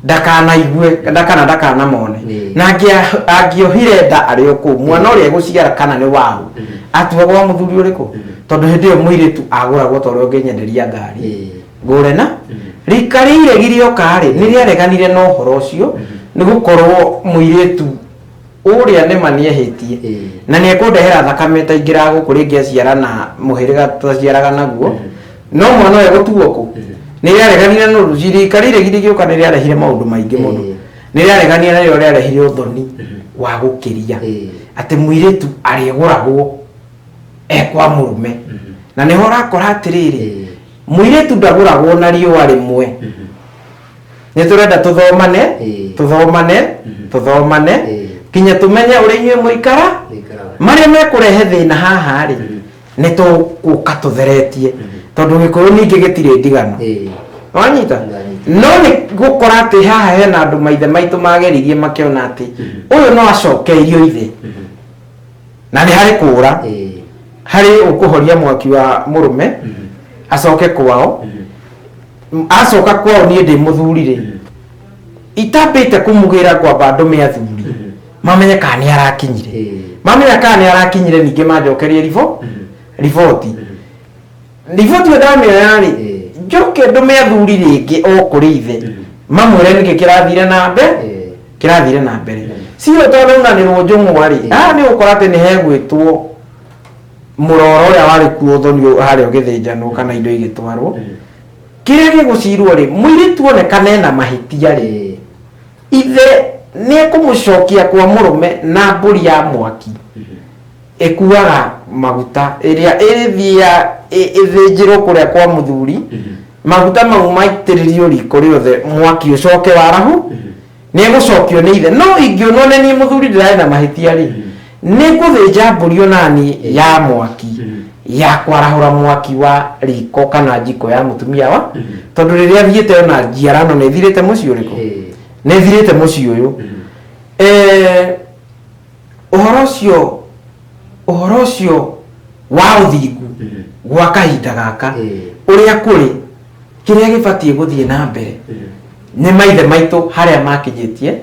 ndakanaigue ndakanamone na angĩohire nda arĩ o kũu mwana ũrĩa egũciara kana nĩ wahu atuagwo wa mũthuri ũrĩkũ tondũ hĩndĩ ĩyo mũirĩtu agũragwo tondũ ũngĩnyenderia ngari ngũre na rika rĩiregire oka rĩ nĩ rĩareganire na ũhoro ũcio nĩ gũkorwo mũirĩtu uria nĩ maniehetie na nĩ ekũndehera thakame ta ingĩra gũkũ rĩngĩ aciara na mũhĩrĩga tũciaraga naguo no mwana ũyũ gũtuo kũ nĩ rĩareganire no rũcirikarire gĩgĩũka nĩ rĩarehire maũndũ maingĩ mũno nĩ rĩaregania na rĩarehire ũthoni wa gũkĩria atĩ mũirĩtu arĩgũragwo ekwa mũrume na nĩho ũrakora atĩrĩrĩ mũirĩtu ndagũragwo na riũa rĩmwe nĩ tũrenda tũthomane kinya tũmenye ũrĩa inyuĩ mũikara marĩa mekũrehe thĩna haha rĩ nĩ tũgũka tũtheretie tondũ Gĩkũyũ ningĩ gĩtirĩ ndigano wanyita no nĩ gũkora atĩ haha hena andũ maithe maitũ mageririe makĩona atĩ ũyũ no acokeirio ithe na nĩ harĩ kũũra harĩ ũkũhoria mwaki wa mũrũme acoke kwao acoka kwao niĩ ndĩ mũthuri rĩ itambĩte kũmũgĩra kwamba ndũme athuri mamenye kana nĩ arakinyire mamenya kana nĩ arakinyire ningĩ manjokerie riboti ndamĩoya rĩ njoke ndũme athuri rĩngĩ o kũrĩ ithe mamwĩre nĩkĩ kĩrathire na mbere sio tondũ ũnganĩrwo njũng'wa rĩ nĩ gũkora atĩ nĩ hegwĩtwo mũroro ũrĩa warĩ kuo thoni harĩa ũgĩthĩnjanwo kana indo igĩtwarwo kĩrĩa gĩgũcirwo rĩ mũirĩtu onekane na mahĩtia rĩ ithe nĩ ekũmũcokia kwa mũrũme na mbũri ya mwaki ĩkuaga maguta ĩrĩa ĩthĩnjĩrwo kũrĩa kwa mũthuri maguta mau maitĩrĩrio riko rĩothe mwaki ũcoke warahu nĩ egũcokio nĩ ithe no ingĩonwo nĩ niĩ mũthuri ndĩrarĩ na mahĩtia rĩ nĩ ngũthĩnja mbũri onani ya mwaki ya kwarahũra mwaki wa riko kana njiko ya mũtumia wa tondũ rĩrĩa thiĩte ona njiarano nĩ thirĩte mũciĩ ũrĩkũ nĩ thirĩte mũciĩ ũyũ ũhoro ũcio wa ũthingu gwa kahinda gaka ũrĩa kũrĩ kĩrĩa gĩbatiĩ gũthiĩ na mbere nĩ maithe maitũ harĩa makinyĩtie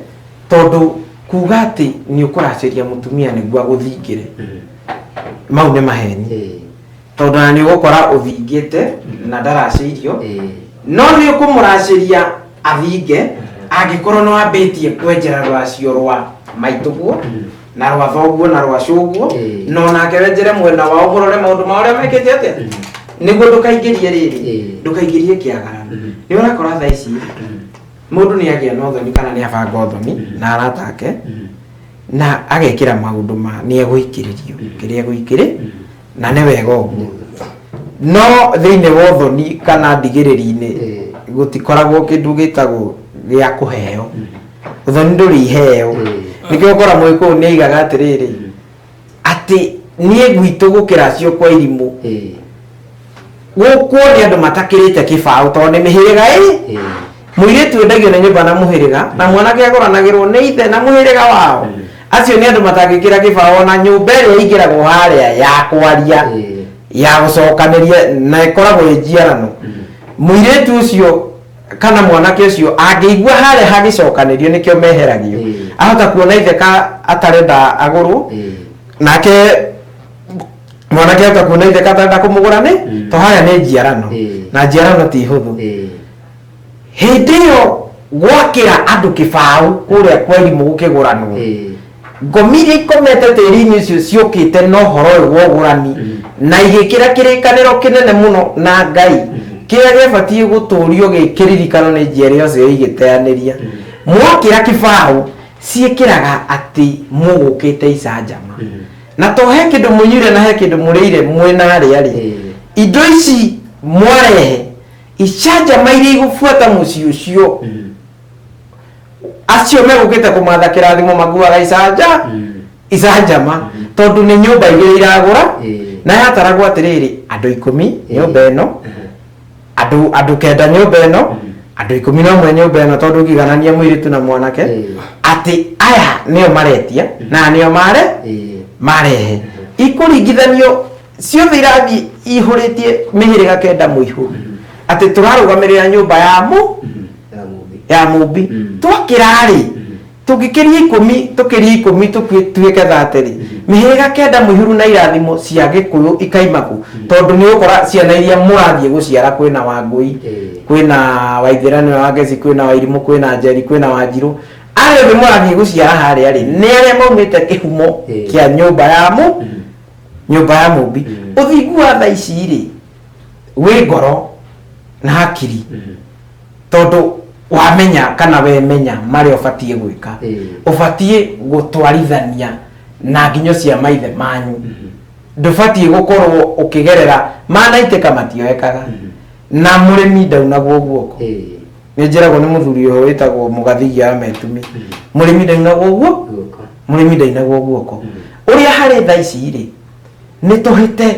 tondũ kuga atĩ nĩ ũkũracĩria mũtumia nĩguo agũthingĩre mau nĩ maheni tondũ na nĩ ũgũkora ũthingĩte na ndaracĩirio no nĩ ũkũmũracĩria athinge angĩkorwo nĩ wambĩtie kwenjera rwacio rwa maitũguo na rwa thoguo na rwa cũguo no nake wenjere mwena wao mũrore maũndũ ma ũrĩa mekĩte atĩa nĩguo ndũkaingĩrie rĩrĩ ndũkaingĩrie kĩagarano nĩ ũrakora thaa ici mũndũ nĩ agĩa na ũthoni kana nĩ abanga ũthoni na arata ake na agekĩra maũndũ ma nĩ egũikĩrĩrio kĩrĩa egũikĩrĩ na nĩ wega ũguo no thĩinĩ wa ũthoni kana ndigĩrĩri-inĩ gũtikoragwo kĩndũ gĩtagwo gĩa kũheo ũthoni ndũrĩ iheo nĩkĩo ũkora Mũgĩkũyũ nĩ aigaga atĩrĩrĩ atĩ niĩ gwitũ gũkĩra cio kwa irimũ gũkũ nĩ andũ matakĩrĩte kĩbaũ tondũ nĩ mĩhĩrĩga mũirĩtu endagio nĩ nyũmba na mũhĩrĩga na mwanake agũranagĩrwo nĩ ithe na mũhĩrĩga wao acio nĩ andũ matangĩkĩra kĩbaũ na nyũmba ĩrĩa ĩingĩragwo harĩa ya kwaria ya gũcokanĩria na ĩkoragwo ĩ njiarano mũirĩtu ũcio kana mwanake ũcio angĩigua harĩa hagĩcokanĩrio nĩkĩo meheragio ahota kuona ithe atarenda agũrũ nake mwanake ahota kuona ithe atarenda kũmũgũra to harĩa nĩ njiarano na njiarano ti hũthũ hĩndĩ ĩyo gwakĩra andũ kĩbaũ kũrĩa kwa irimũ gũkĩgũranwo ngomi iria ikomete tĩri-inĩ ũcio ciũkĩte na ũhoro ũyũ wa ũgũrani na igĩkĩra kĩrĩkanĩro kĩnene mũno na Ngai kĩrĩa gĩbatiĩ gũtũrio gĩkĩririkano nĩ njiarwa icio igĩteanĩria mwakĩra kĩbaũ ciĩkĩraga atĩ mũgũkĩte icanjama na to he kĩndũ mũnyuire na he kĩndũ mũrĩire mwena harĩa rĩ indo ici mwarehe icanjama iria igũbuata mũciĩ ũcio acio megũkĩte kũmatha kĩrathimo makuaga icanjama tondũ nĩ nyũmba igĩrĩ iragũra na yataragwo atĩrĩrĩ andũ 10 nyũmba ĩno andũ 9 nyũmba ĩno andũ 11 nyũmba ĩno tondũ ũkĩganania mũirĩtu na mwanake atĩ aya nĩo maretia na nĩo marehe ikũringithanio ciothe irathiĩ ihũrĩtie mĩhĩrĩga 9 mũihũ atĩ tũrarũgamĩrĩra nyũmba ya mũmbi twakĩrarĩ tũngĩkĩria 10 tũkĩria 10 tuĩke 30 mĩhĩrĩga 9 mũihũru na irathimo cia Gĩkũyũ ikaimaku tondũ nĩ ũkora ciana iria mũrathiĩ gũciara kwĩna Wangũi kwĩna Waithĩra nĩwe wa Geci kwĩna Wairimũ kwĩna Njeri kwĩna Wanjirũ arĩa mũrathiĩ gũciara harĩa rĩ nĩ arĩa maumĩte kĩhumo kĩa nyũmba ya mũmbi. Ũthingu wa thaa ici rĩ wĩ ngoro na hakiri tondũ wamenya kana wemenya marĩa ũbatiĩ gwĩka, ũbatiĩ gũtwarithania na nginyo cia maithe manyu, ndũbatiĩ gũkorwo ũkĩgerera manaitĩka matioekaga na mũrĩmi ndaunagwo guoko. Nĩ njĩragwo nĩ mũthuri ũyũ wĩtagwo Mũgathigia Ametumi, mũrĩmi ndaunagwo guoko. Ũrĩa harĩ thaa ici rĩ nĩ tũhĩte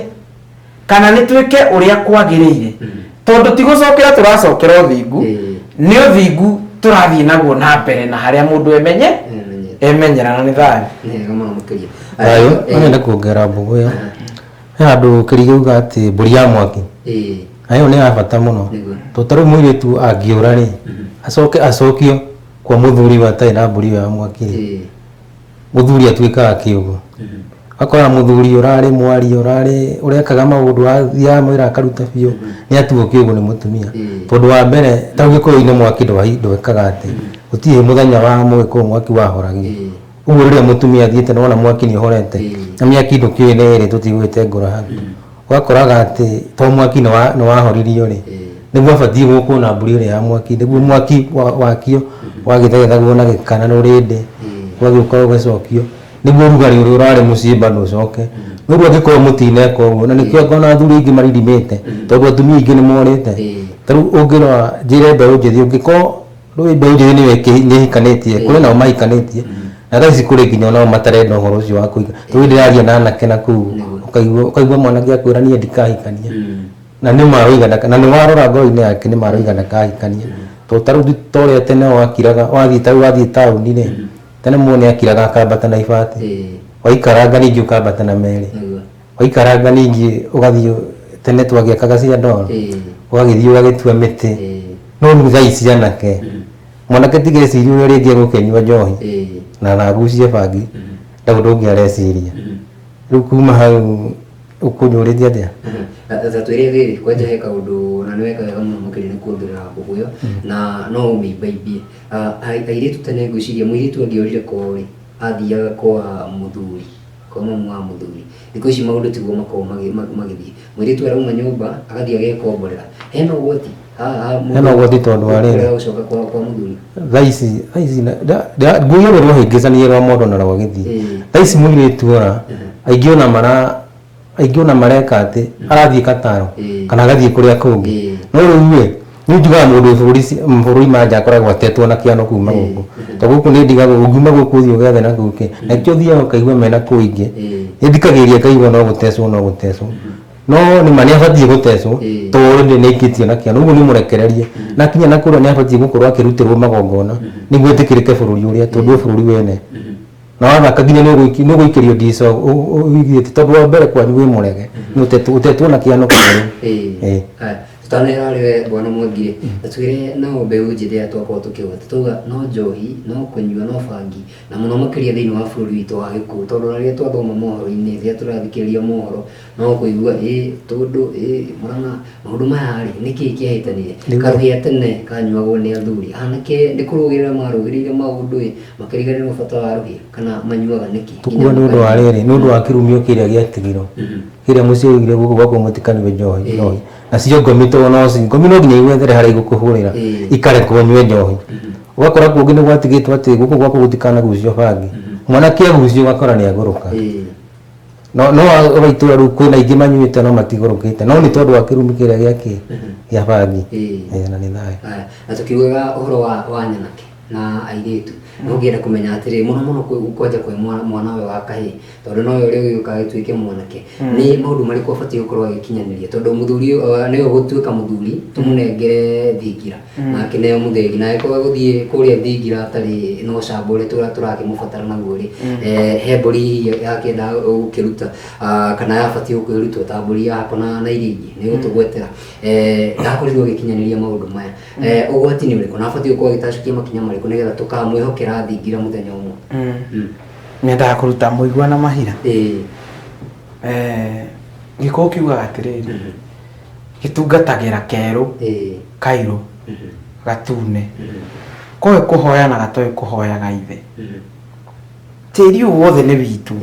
kana nĩ twĩke ũrĩa kwagĩrĩire tondũ ti gũcokera tũracokera ũthingu, nĩ ũthingu tũrathiĩ naguo na mbere na harĩa mũndũ emenyera na nĩ thayũ. Thayũ nĩ kuongerera mbũgũ ĩyo. He handũ kĩrigĩuga atĩ mbũri ya mwaki, nayo nĩ ya bata mũno tondũ tarĩu mũirĩtu angĩũra rĩ acokio kwa mũthuri atarĩ na mbũri ya mwaki rĩ, mũthuri atuĩkaga kĩũgũ. Akora mũthuri ũrarĩ mwari ũrekaga maũndũ athiaga mwĩra akaruta biũ nĩ atuo kĩũgũ nĩ mũtumia. Tondũ wa mbere tarĩu Gĩkũyũ-inĩ mwaki ndwekaga atĩ gũtirĩ mũthenya wa Mũgĩkũyũ mwaki wahoragio. Ũguo rĩrĩa mũtumia athiĩte na wona mwaki nĩ ũhorete na mĩaki ndũkĩũĩ nĩ ĩrĩ tũtigwĩte ngũrahanu, ũgakoraga atĩ to mwaki nĩ wahoririo rĩ nĩguo abatiĩ gũkwo na mbũri ĩrĩa ya mwaki, nĩguo mwaki wakio wagĩthegethagwo na gĩkana rũrĩndĩ ũgagĩũka ũgacokio nĩguo ũrugarĩ ũrĩa ũrarĩ mũciĩ bado ũcoke. Nĩguo angĩkorwo mũtineka ũguo na nĩkĩo ngona athuri aingĩ maririmĩte tondũ atumia aingĩ nĩ morĩte. Tarĩu ũngĩrora njĩre mbeũ njĩthĩ ũngĩkorwo rũĩ mbeũ njĩthĩ nĩ hikanĩtie kũrĩ nao mahikanĩtie na thaa ici kũrĩ nginya nao matarenda ũhoro ũcio wa kũhika. Tondũ ndĩraria na anake na kũu ũkaigua mwanake akwĩra niĩ ndikahikania na nĩ maroigana na nĩ warora ngoro-inĩ yake nĩ maroigana kahikania. Tondũ tarĩu torĩa tene wakiraga wathiĩ taũni rĩ tene mũndũ nĩ akiraga akambata na ibati, waikaranga ningĩ ũkambata na merĩ, waikaranga ningĩ ũgathiĩ tene twagĩakaga cia ndoro ũgagĩthiĩ ũgagĩtua mĩtĩ. No rĩu thaa ici anake mwanake tigeciria ũrĩa rĩngĩ egũkĩnyua njohi na agucie bangi ndau ndũngĩ areciria. Rĩu kuma hau ũkũnyũrĩtie atĩa? Twĩre rĩrĩ kwanja he kaũndũ na nĩ weka wega mũno makĩria nĩ kuongerera mbũgũ ĩyo na no ũmĩimbaimbie. Airĩtu tene ngwĩciria mũirĩtu angĩorire kwao rĩ athiaga kwa mũthuri, kwa mamu wa mũthuri. Thikũ ici maũndũ tiguo makoragwo magĩthiĩ, mũirĩtu arauma nyũmba agathiĩ agekomborera. Hena ũgwati hena ũgwati tondũ wa rĩrĩ gũcoka kwa mũthuri thaa ici ngui ũrĩa rwahĩngĩcanie rwa mondo na rwagĩthiĩ. Thaa ici mũirĩtu ora aingĩ ona mareka atĩ arathiĩ kataro kana agathiĩ kũrĩa kũngĩ. No rĩu nĩ njugaga mũndũ bũrũri manja akoragwo atetwo na kĩano kuma gũkũ tondũ gũkũ nĩ ndigagwo ũngiuma gũkũ ũthiĩ ũgethe na gũkĩ na kĩo thiaga ũkaigua mena kũu ingĩ nĩthikagĩrĩria kaigua no gũtecwo no nĩ ma nĩ abatiĩ gũtecwo tondũ nĩ ikĩtio na kĩano. Ũguo nĩ mũrekererie na kinya na kũrĩa nĩ abatiĩ gũkorwo akĩrutĩrwo magongona nĩguo etĩkĩrĩke bũrũri ũrĩa tondũ bũrũri wene na wathaka nginya nĩ ũgũikĩrio ndico ũigĩte tondũ wa mbere kwanyu wĩ mũrege ũtetwo na kĩano kĩerũ. Tutanera rĩwe bwana Mwangire twĩre no mbeũ njĩthĩ twakorwo tũkĩgweta tuga no njohi no kũnyua no bangi na mũno makĩria thĩinĩ wa bũrũri witũ wa Gĩkũyũ tondũ rĩrĩa twathoma mohoro-inĩ rĩrĩa tũrathikĩrĩria mohoro no kũigua tondũ Mũrang'a maũndũ maya rĩ nĩkĩ kĩahĩtanire karũhĩa tene kanyuagwo nĩ athuri anake nĩ kũrũgĩrĩra marũgĩrĩire maũndũ makĩriganĩrwo bata wa rũhĩa kana manyuaga nĩkĩ. Tukuga nĩ ũndũ wa rĩrĩ nĩ ũndũ wa kĩrumio kĩrĩa gĩatigirwo kĩrĩa mũciĩ oigire gũkũ gwakwo mũtikanyue njohi nacio ngomi to no ngomi no nginya igwethere harĩa igũkũhũrĩra ikarekwo nyue njohi. Ũgakora kũngĩ nĩ gwatigĩtwo atĩ gũkũ gwakwo gũtikanagucio bangi mwanake agucio ũgakora nĩ agũrũka. No waitũra rĩu kwĩna aingĩ manyuĩte no matigũrũkĩte no nĩ tondũ wa kĩrumi kĩrĩa gĩa bangi na nĩ thayũ. Na tũkiugaga ũhoro wa nyanake na airĩtu no ngĩenda kũmenya atĩrĩ mũno kwanja kwĩ mwana we wa kahĩĩ tondũ no ũrĩa ũgĩũka gĩtuĩke mwanake nĩ maũndũ marĩkũ abatiĩ gũkorwo agĩkinyanĩria tondũ mũthuri nĩwe gũtuĩka mũthuri tũmũnengere thingira na akĩneo mũthĩgi na agĩkorwo gũthiĩ kũrĩa thingira atarĩ no camba ũrĩa tũrakĩmũbatara naguo rĩ he mbũri yakĩenda gũkĩruta kana yabatiĩ gũkĩrutwo ta mbũri yako na iria ingĩ nĩ gũtũgwetera ndakorirwo agĩkinyanĩria maũndũ maya ũgwati nĩ ũrĩkũ na abatiĩ gũkorwo agĩtacũkia makinya marĩkũ nĩgetha tũkamwĩhokera thingira mũthenya ũmwe. Nyendaga kũruta mũigua na mahira. Gĩkũyũ kiugaga atĩrĩrĩ gĩtungatagĩra kerũ kairũ gatune koe kuhoyanaga toy kuhoyaga ithe tiri wothe ni witu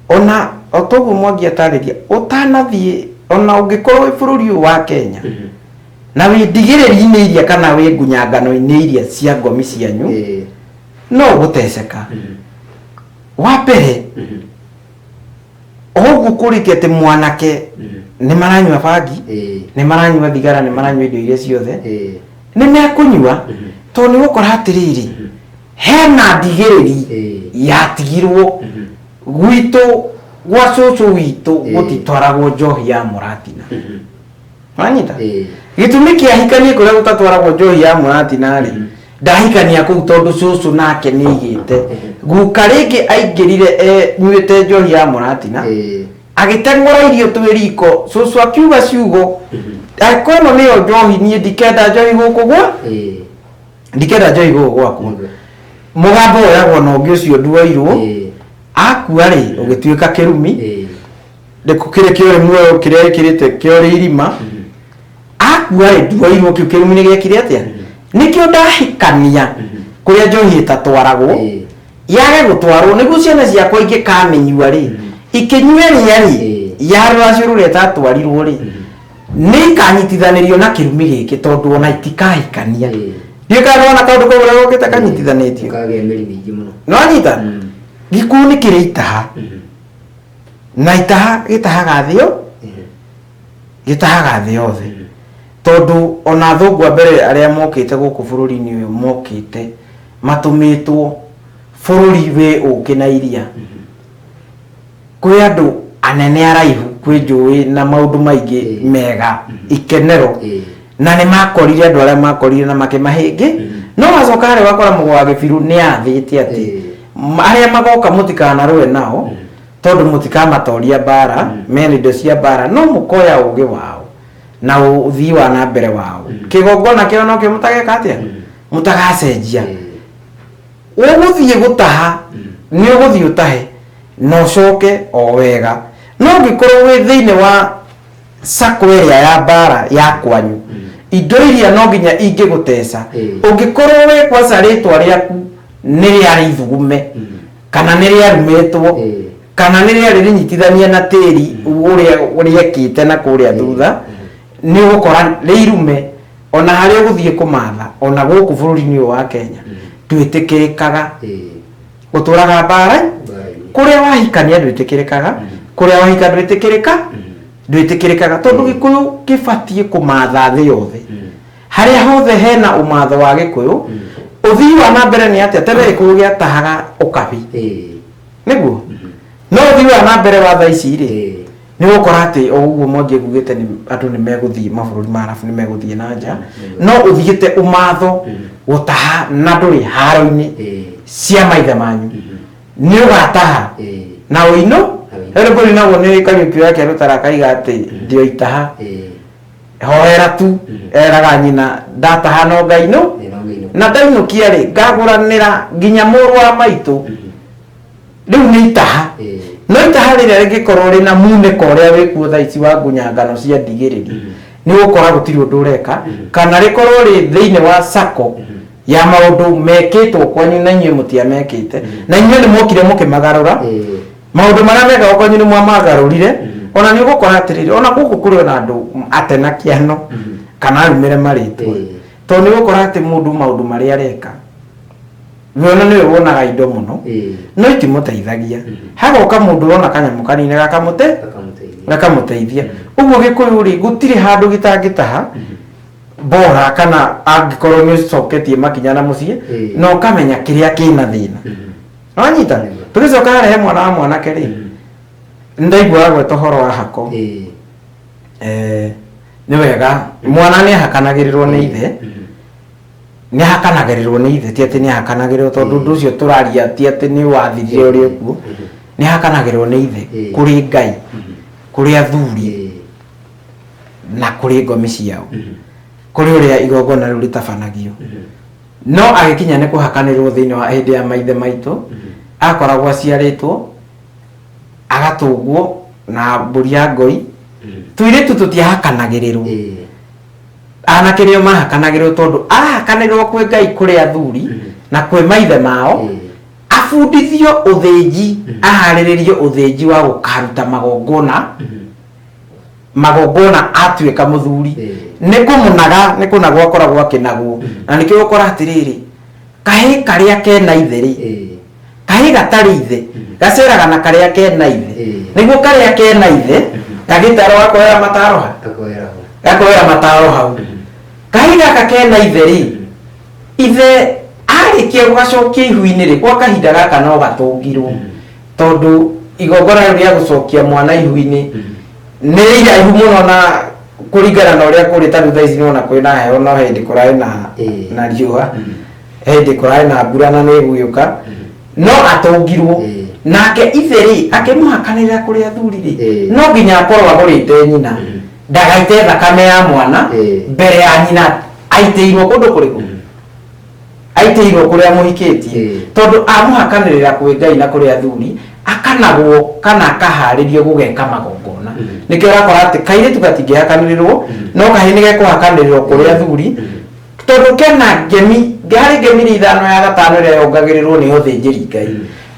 ona otogu Mwangi atariria utanathie ona ungikorwo bururi wa Kenya na wi ndigiriri-ini iria kana wi ngunyangano-ini iria cia ngomi cianyu no guteceka wa mbere ogu kurike ati mwanake ni maranywa bangi ni maranywa thigara ni maranywa indo iria ciothe ni mekunywa to ni gukora atiriri hena ndigiriri yatigirwo gwitu gwa cucu witu gutitwaragwo njohi ya Muratina manyita gitumi kiahikanie kuria gutatwaragwo njohi ya Muratina ri ndahikania kuu tondu cucu nake niigite guka ringi aingirire nywite njohi ya Muratina agiteng'ora irio twiriko cucu akiuga ciugo akono niyo njohi nie ndikenda njohi guku gwa ndikenda njohi guku gwaku mugambo oyagwo na ungi ucio nduoirwo akua ri ugituika kirumi ndikukire kiore muoyo kiria kirite kiore irima akua ri nduoirwo kiu kirumi ni giekire atia nikio ndahikania kuria njohi itatwaragwo yage gutwarwo niguo ciana ciakwa ingikamenyua ri ikinyua ria ri yarwa cirure tatwarirwo ri ni kanyitithanirio na kirumi giki tondu ona itikahikania ndikana kaundu kogura gokita kanyitithanitio kage meri mingi muno no anyita gikuni kire itaha na itaha gitahaga thio gitahaga thio othe tondu ona thungwa mbere aria mokite guku bururi-ini uyu mokite matumitwo bururi we ukina iria kwi andu anene araihu kwi njui na maundu maingi mega ikenero na ni makorire andu aria makorire na makimahingi no macoka hari wakora mugwa gibiru ni athite ati aria magoka mutikana rwe nao tondu mutikamatoria bara mena indo cia bara no mukoya ugi wao na uthii wa na mbere wao kigongona kio no kio mutageka atia mutagacenjia uguthie gutaha ni uguthie utahe no coke o wega no ngikorwo wi thiini wa sako area ya bara ya kwanyu indo iria no nginya ingigutesa ungikorwo wi kwanza ritwa riaku ni riari thugume kana ni riarumitwo kana ni riari rinyitithania na tiri uria ekite na kuria thutha ni gukora riirume ona hari uguthie kumatha ona guku bururi-ini wa Kenya twitikirikaga guturaga bara kuria wahikania ndwitikirikaga kuria wahika ndwitikirikaga tondu gikuyu kibatie kumatha thi yothe haria hothe hena umatho wa gikuyu uthii wa na mbere ni atia tebe gikuyu giatahaga ukabi niguo no uthii wa na mbere wa thaa ici ri ni gukora ati oguo Mwangi gugite ni andu ni meguthii mabururi marafu ni meguthii na nja no uthiite umatho gutaha na nduri haro-ini cia maithe manyu ni ugataha na uino eriburi naguo ni kariuki yake rutaraka ati ndio itaha hoera tu eraga nyina ndataha no ngaino na ndainukia ri ngaguranira nginya muru wa maitu riu ni itaha no itaha riria ringikorwo rina muniko uria wikuo thaa ici wa ngunyangano cia ndigiriri ni gukora gutiri undu ureka kana rikorwo ri thiini wa sako ya maundu mekitwo kwanyu na inyuĩ mutiamekite na inyuĩ ni mokire mukimagarura maundu maria mega kwanyu ni mwamagarurire ona ni gukora atiriri ona guku kuri ona andu atena kiano kana arumire maritwa to ni gukora ati mundu maundu maria areka wona ni wonaga indo muno no itimuteithagia hagoka mundu ona kanyamu kanine gakamuteithia uguo gikuyu ri gutiri handu gitangitaha bora kana angikorwo ni ucoketie makinya na mucii no kamenya kiria kina thina anyita tugicoka harehe mwana wa mwanake ri ndaigua gwe tohoro wa hako ni wega mwana ni ahakanagirirwo ni ithe ni ahakanagirirwo ni ithe ti ati ni ahakanagirirwo tondu ndu ucio turaria ti ati ni wathirire uri kuo ni ahakanagirirwo ni ithe kuri Ngai kuri athuri na kuri ngomi ciao kuri uria igongona riu ritabanagio no agikinya ni kuhakanirwo thiini wa hindi ya maithe maitu akoragwo aciaritwo agatungwo na mburi ya ngoi tuiritu tutiahakanagirirwo anake nio mahakanagĩrwo tondu arahakanĩrwo kwĩ Ngai kũrĩ athuri na kwĩ maithe mao abundithio ũthĩnji aharĩrĩrio ũthĩnji wa gũkaruta magongona atuĩka mũthuri nĩ kũmũnaga nĩ kũnagwo akoragwo akĩnagwo na nĩkĩo ũkora atĩrĩrĩ kahĩ karĩa kena ithe rĩ kahĩ gatarĩ ithe gaceraga na karĩa kena ithe nĩguo karĩa kena ithe gagĩtarwo gakoera mataro hau kahĩ gaka kena ithe rĩ ithe arĩkia gũgacokia ihu-inĩ rĩ gwa kahinda gaka no gatũngirwo tondũ igongona rĩu rĩa gũcokia mwana ihu-inĩ nĩ iraihu mũno na kũringana na ũrĩa kũrĩ ta thutha ici nona kwĩna heho no hĩndĩ kũrarĩ na riũa hĩndĩ kũrarĩ na mbura na nĩ ĩgũgĩũka no atũngirwo nake ithe rĩ akĩmũhakanĩrĩra kũrĩ athuri rĩ no nginya akorwo agũrĩte nyina ndagaite thakame ya mwana mbere ya nyina aitĩirwo kũndũ kũrĩkũ aitĩirwo kũrĩa mũhikĩtie tondũ amũhakanĩrĩra kwĩ Ngai na kũrĩ athuri akanagwo kana akaharĩrio gũgeka magongona nĩkĩo ũrakora atĩ kairĩtu gatingĩhakanĩrĩrwo no kahĩ nĩ gekũhakanĩrĩrwo kũrĩ athuri tondũ kena ngemi harĩ ngemi ithano ya gatano ĩrĩa yongagĩrĩrwo nĩ ũthĩnjĩri Ngai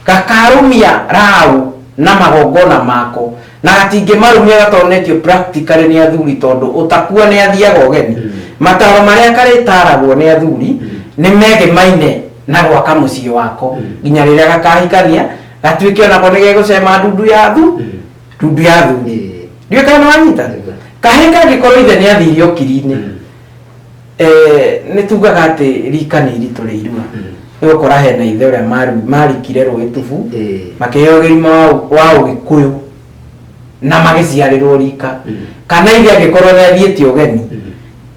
gakarũmia rau na magongona mako na gatingĩmarumia gatonetio practically nĩ athuri tondũ ũtakua nĩ athiaga ũgeni mataro marĩa karĩtaragwo nĩ athuri nĩ megemaine na gwaka mũciĩ wako nginya rĩrĩa gakahikania gatuĩke onako nĩ gegũcema ndundu ya thuri ndiũ kana wanyita kahĩ kangĩkorwo ithe nĩ athire okiri-inĩ nĩ tugaga atĩ rika nĩ iritũ rĩa irua nĩ gũkora hena ithe ũrĩa marikire rũĩ tubu makĩheo ũgima wa ũgĩkũyũ na magĩciarĩrwo rika kana ithe angĩkorwo nĩ athiĩte ũgeni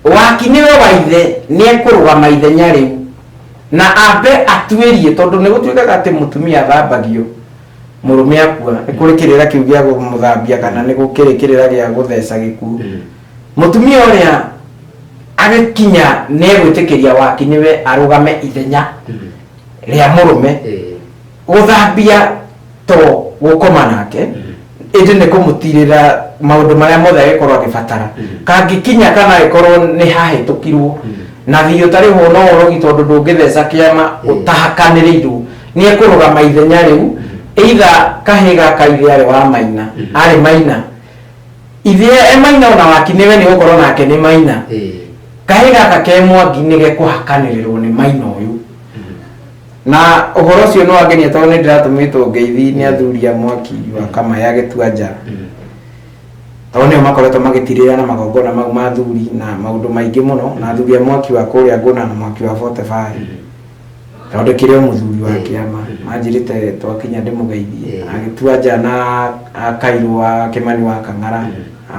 waki nĩwe wa ithe nĩ ekũrũgama ithenya rĩu na ambe atuĩrie tondũ nĩ gũtuĩkaga atĩ mũtumia athambagio mũrũme akua nĩ kũrĩ kĩrĩra kĩu gĩa kũmũthambia kana nĩ gũkĩrĩ kĩrĩra gĩa gũtheca gĩkuũ mũtumia ũrĩa agĩkinya nĩ egwĩtĩkĩria waki nĩwe arũgame ithenya rĩa mũrũme gũthambia to gũkoma nake ĩndĩ nĩ kũmũtirĩra maũndũ marĩa mothe agĩkorwo agĩbatara kangĩkinya kana agĩkorwo nĩ hahĩtũkirwo na thiĩ ũtarĩ ho no ũrogi tondũ ndũngĩtheca kĩama ũtahakanĩrĩirwo nĩ ekũrũgama ithenya rĩu either kahĩ gaka ithe arĩ wa Maina arĩ Maina ithe Maina ona waki nĩwe nĩ gũkorwo nake nĩ Maina kahĩ gaka ke Mwangi nĩ gekũhakanĩrĩrwo nĩ Maina ũyũ na ũhoro ũcio no wangenia tondũ nĩ ndĩratũmĩtwo ngeithi nĩ athuri a Mwaki wa Kamaya Gĩtuanja tondũ nĩo makoretwo magĩtirĩra na magongona mau ma athuri na maũndũ maingĩ mũno na athuri a Mwaki wa kũrĩa Ngũna na Mwaki wa 45 tondũ kĩrĩ o mũthuri wa kĩama manjĩrĩte twakinya ndĩmũgeithie Agĩtuanja na Akairũ wa Kĩmani wa Kang'ara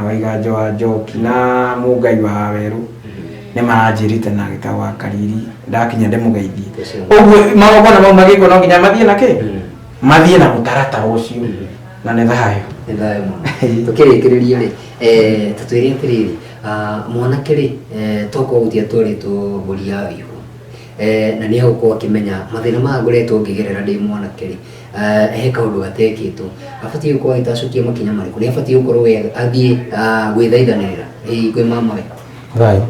Waiganjo wa Njoki na Mũngai wa Werũ nĩ maranjĩrĩte na gĩtao wa Kariri ndakinya ndĩmũgeithie ũguo magongona mau magĩkwo no nginya mathiĩ na kĩ mathiĩ na mũtaratara ũcio na nĩ thayũ mũno tũkĩrĩkĩrĩria rĩ tũtwĩre atĩrĩrĩ mwanake rĩ tokorwo gũtia twarĩtwo mbũri ya wĩigũ na nĩ agũkorwo akĩmenya mathĩna maya ngoretwo ngĩgerera ndĩ mwanake rĩ he kaũndũ gatekĩtwo abatiĩ gũkorwo agĩtacokia makinya marĩkũ nĩ abatiĩ gũkorwo athiĩ gwĩthaithanĩrĩra kwĩ mama we thayũ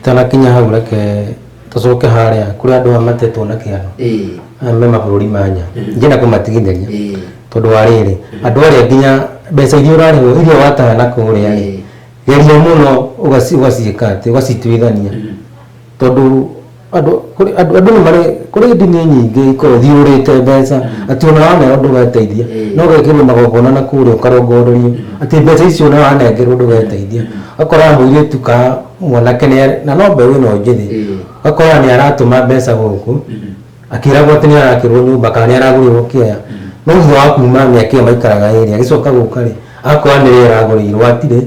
itanakinya hau reke tũcoke harĩa kũrĩ andũ amatetwo na kĩano me mabũrũri manya ngĩenda kũmatigithĩria tondũ wa rĩrĩ andũ arĩa nginya mbeca iria ũrarĩhwo iria wataha na kũrĩa rĩ geria mũno ũgaciĩka atĩ ũgacituithania tondũ andũ nĩ marĩ kũrĩ ndini nyingĩ ikorwo thiũrĩte mbeca atĩ ona waneo ndũgeteithia no gekĩrwo magongona na kũrĩa ũkarongorerio atĩ mbeca icio ona wanengerwo ndũgeteithia akora mũirĩtu ka mwanake na no mbeũ ĩno njĩthĩ akora nĩ aratũma mbeca gũkũ akĩragwo atĩ nĩ arakĩrwo nyũmba kana nĩ aragũrĩrwo kĩaya no thutha wa kuma mĩaka ĩyo maikaraga ĩrĩ agĩcoka gũka rĩ akora nĩ rĩo aragũrĩirwo atirĩ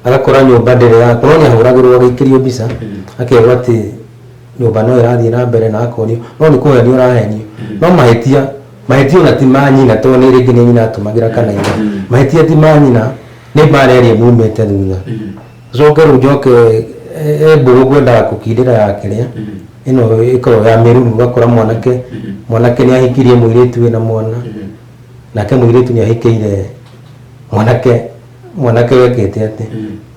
agakora nyũmba ndĩrĩ yakorwo nĩ ahũragĩrwo agĩikĩrio mbica akerwo atĩ nyũmba no ĩrathiĩ na mbere na akonio no nĩ kũhenio ũrahenio no mahĩtia ona ti ma nyina tondũ nĩ rĩngĩ nĩ nyina atũmagĩra kana ina mahĩtia ti ma nyina nĩ mbara ĩrĩa mumĩte thutha coke rĩu njoke mbũrũ kwendaga gũkindĩra yake rĩa ĩno ĩkorwo ya mĩruru ũgakora mwanake nĩ ahikirie mũirĩtu wĩna mwana nake mũirĩtu nĩ ahikĩire mwanake wekĩte atĩ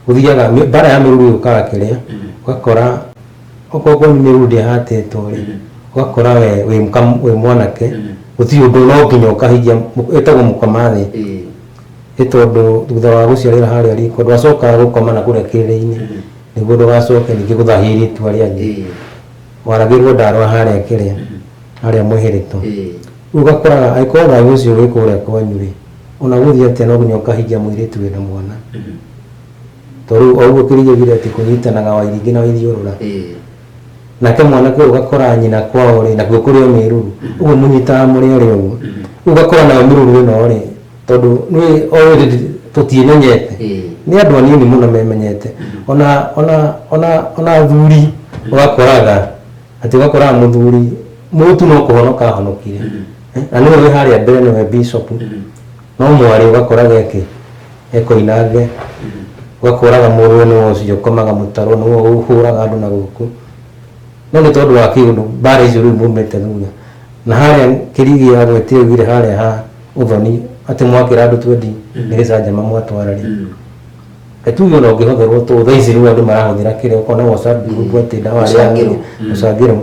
gũthiaga mbara ya mĩruru yũkaga kĩrĩa ugakora okorwo ni rudi hatetwo ri ugakora we mwanake uthi undu no nginya ukahingia etagwo mukamathi itondu thutha wa guciarira haria riko ndwacoka gukoma na kuria kiriri-ini niguo ndugacoke ningi guthahia itua rianyu waragirwo ndarwa haria kiria haria mwihirito ugakoraga aikorwo thayu ucio wi kuria kwanyu ri ona guthii atia no nginya ukahingia muiritu wina mwana toru oguo kirige vile ati kunyitanaga wairingi na waithiurura nake mwanake ugakora nyina kwao ri nakuo kurio miruru uguo munyitaga muri ori uguo ugakora nayo miruru ino ri tondu ni already tutiemenyete ni andu anini muno memenyete ona thuri ugakoraga ati ugakora muthuri mutu no kuhonoka honokire na niwe wi haria mbere niwe bishop no mwari ugakoraga eko inange ugakoraga muruwe no ucio komaga mutaro no uhuraga andu na guku no ni tondu wa kiundu bara icio riu mumete thutha na haria kirigi ya gwetio gire haria ha uthoni ati mwakira andu 20 nigicanjama mwatwara ri etuyo no ngihotherwo tu thaici riu andu marahuthira kire ukona wasabi gugwete dawa ya usagiro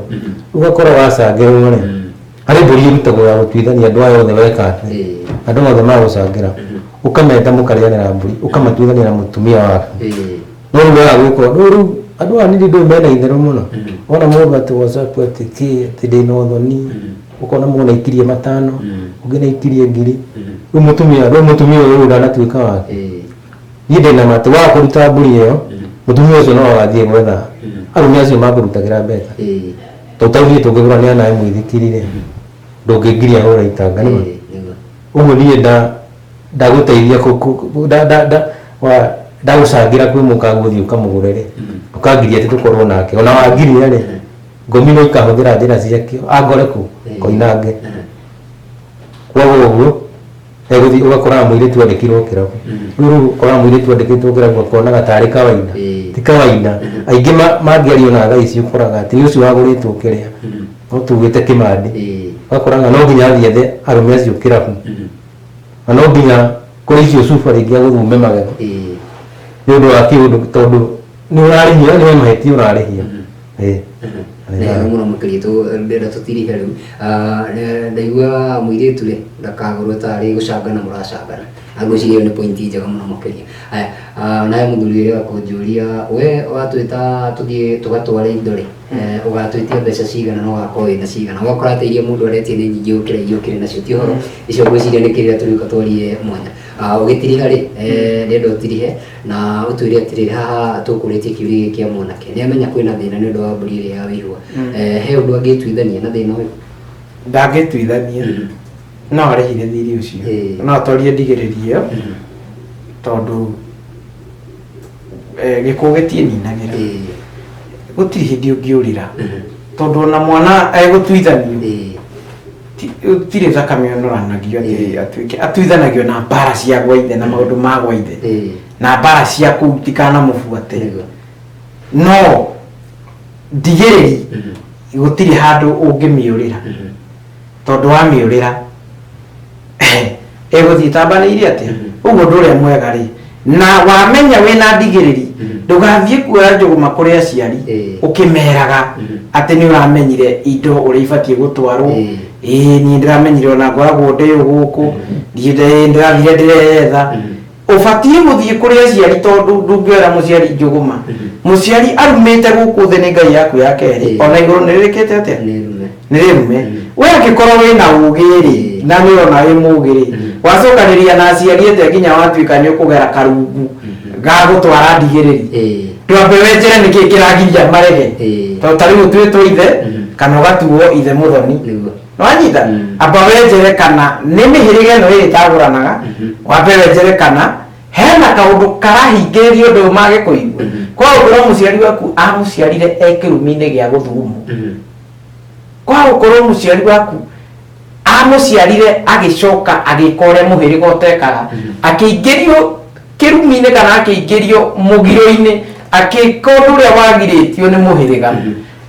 ugakora wasagiro ri ari mburi irutagwo ya gutwithania andu ayo othe weka andu othe magucangira ukameta mukarianira mburi ukamatuithania na mutumia waku no riu gwikwo riu andu a nindi ndu mena itheru muno ona mundu ati wasapu ati ndina uthoni ukona mundu aikirie matano ungi naikirie 1000 riu mutumia uyu ndanatuika wake ni ndina matu wa kuruta mburi iyo mutumia ucio no agathie gwetha arume acio makurutagira mbeca tutauthie tungigurania nawe mwithikirire ndungingiria hura itanga nima uguo nie ndaguteithia ndagucangira kwi mukaguthie ukamugurire ukangiria ati tukorwo nake ona wangiria ri ngomi no ikahuthira njira ciakio angore ku koinange kwaguo eguthi ugakora mwiritu andikirwo kirabu riu kora mwiritu andikirwo kirabu akonaga tari kawaida ti kawaida aingi mangiario na thaa ici ukoraga ati ni ucio waguritwo kiria no tugite kimandi ugakoraga no nginya athiethe arume acio kirabu na no nginya kuri icio cuba ringi aguthume magego ni undu wa kiundu tondu ni urarihia ni maheti urarihia muno makiritu ndenda tutirihe riu ndaigua muiritu ri ndakagorwo tari gucangana muracangana agocirio ni pointi njega muno makiria naye muthuri ri akunjuria we watwita tuthie tugatwara indo ri ugatwitia mbeca cigana no gakorwo wina cigana ugakora ateirie mundu aretie ni nyingi ukire nacio ti horo icio ngwiciria ni kirira turiuka twarie mwanya ugitiriha ri ndenda utirihe na utwire atiri haha tukuritie kiuri kia mwanake ni amenya kwina thina ni undu wa mburi ri ya wihwa he undu angitwithania na thina uyu ndangitwithania no arehire thiri ucio no atorie ndigiririe tondu gikuo gitie ninagira gutiri hindi ungiurira tondu na mwana egutwithanio tire thakame onoranagio ati atwithanagio na mbara cia gwaithe na maundu ma gwaithe na mbara cia kutikana mubuate no ndigiriri gutiri handu ungimiurira tondu wa miurira eguthii tambanĩire atia uguo nduria mwega ri na wamenya wina ndigiriri ndugathie kuoya njuguma kuri aciari ukimeraga ati ni uramenyire indo uria ibatie gutwarwo ni ndiramenyire ona ngoragwo ndi guku ndirathire ndiretha ubatie guthie kuri aciari tondu ndungĩoera muciari njuguma muciari arumite guku thi ni ngai yaku ya keri ona iguru nirikite atia nirirume we angikorwo wina ugiri na ni ona wi mugiri wacokaniria na aciari ete nginya watuika ni ukugera karungu ga gutwara ndigiriri twambe wenjere niki kiragiria marege to tariu twitwo ithe kana gatuo ithe muthoni no anyita aba wenjere kana ni mihirige no itaguranaga wambe wenjere kana hena kaundu karahingirio ndu mage kuigua kwa ukorwo muciari waku amuciarire ekirumine gia guthumu kwa ukorwo muciari waku amuciarire agicoka agikore muhirigo tekaga akiingirio kirumine kana akiingirio mugiro-ini akikondu ria wagiritio ni muhiriga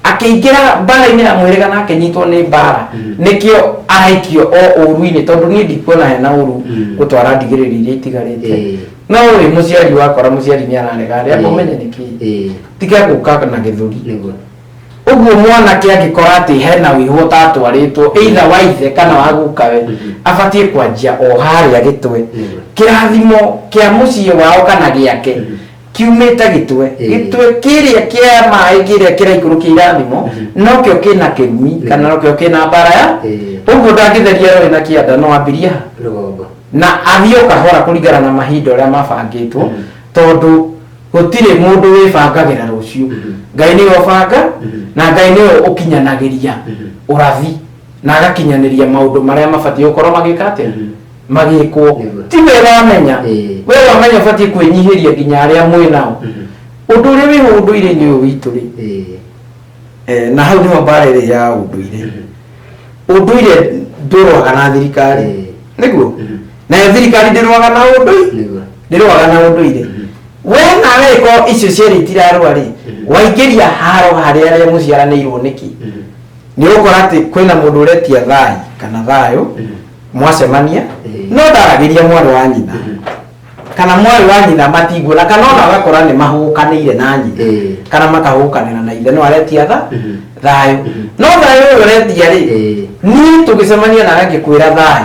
akĩingĩra mbara-inĩ ya mũhĩrĩga na akĩnyitwo nĩ mbara nĩkĩo araikio o ũru-inĩ tondũ niĩ ndikuona hena ũru gũtwara ndigĩrĩri iria itigarĩte no ũrĩ mũciari wakora mũciari nĩ ararega rĩa mũmenye nĩkĩ tiga gũka na gĩthũri ũguo mwanake angĩkora atĩ hena wĩhwo tatwarĩtwo either wa ithe kana wa gukawe abatie kwanjia o harĩa gĩtwe kĩrathimo kĩa mũciĩ wao kana gĩake kiumĩte gĩtwe kĩrĩa kĩa maĩ kĩrĩa kĩraikũrũkia irathimo nokĩo kĩna kĩrumi kana nokĩo kĩna mbara ya ũguo ndangĩtheria rũĩ na kĩanda no ambĩria na athiĩ kahora kũringana na mahinda ũrĩa mabangĩtwo tondũ gũtirĩ mũndũ wĩbangagĩra rũciũ Ngai nĩwe ũbanga na Ngai nĩwe ũkinyanagĩria ũrathi na agakinyanĩria maũndũ marĩa mabatie gũkorwo magĩka atĩa magĩkwo ti wega wamenya we wamenya ũbatie kwĩnyihĩria nginya arĩa mwĩ nao ũndũ ũrĩa wĩ ũndũire-inĩ ũyũ witũ rĩ na hau nĩho mbara ĩrĩ ya ũndũire ndũrũaga na thirikari nĩguo nayo thirikari ndĩrũaga na ũndũire we nawe ko icio cierĩ itirarũa rĩ waingĩria haro harĩa arĩa mũciaranĩirwo nĩki nĩ ũgũkora atĩ kwĩna mũndũ ũretia thai kana thayũ mwacemania no ndaragĩria mwarĩ wa nyina kana mwarĩ wa nyina matiguona kana ona agakora nĩ mahũkanĩire na nyina kana makahũkanĩra na ithe no aretia thayũ no thayũ ũyũ ũretia rĩ niĩ tũgĩcemania na ngĩkwĩra thayũ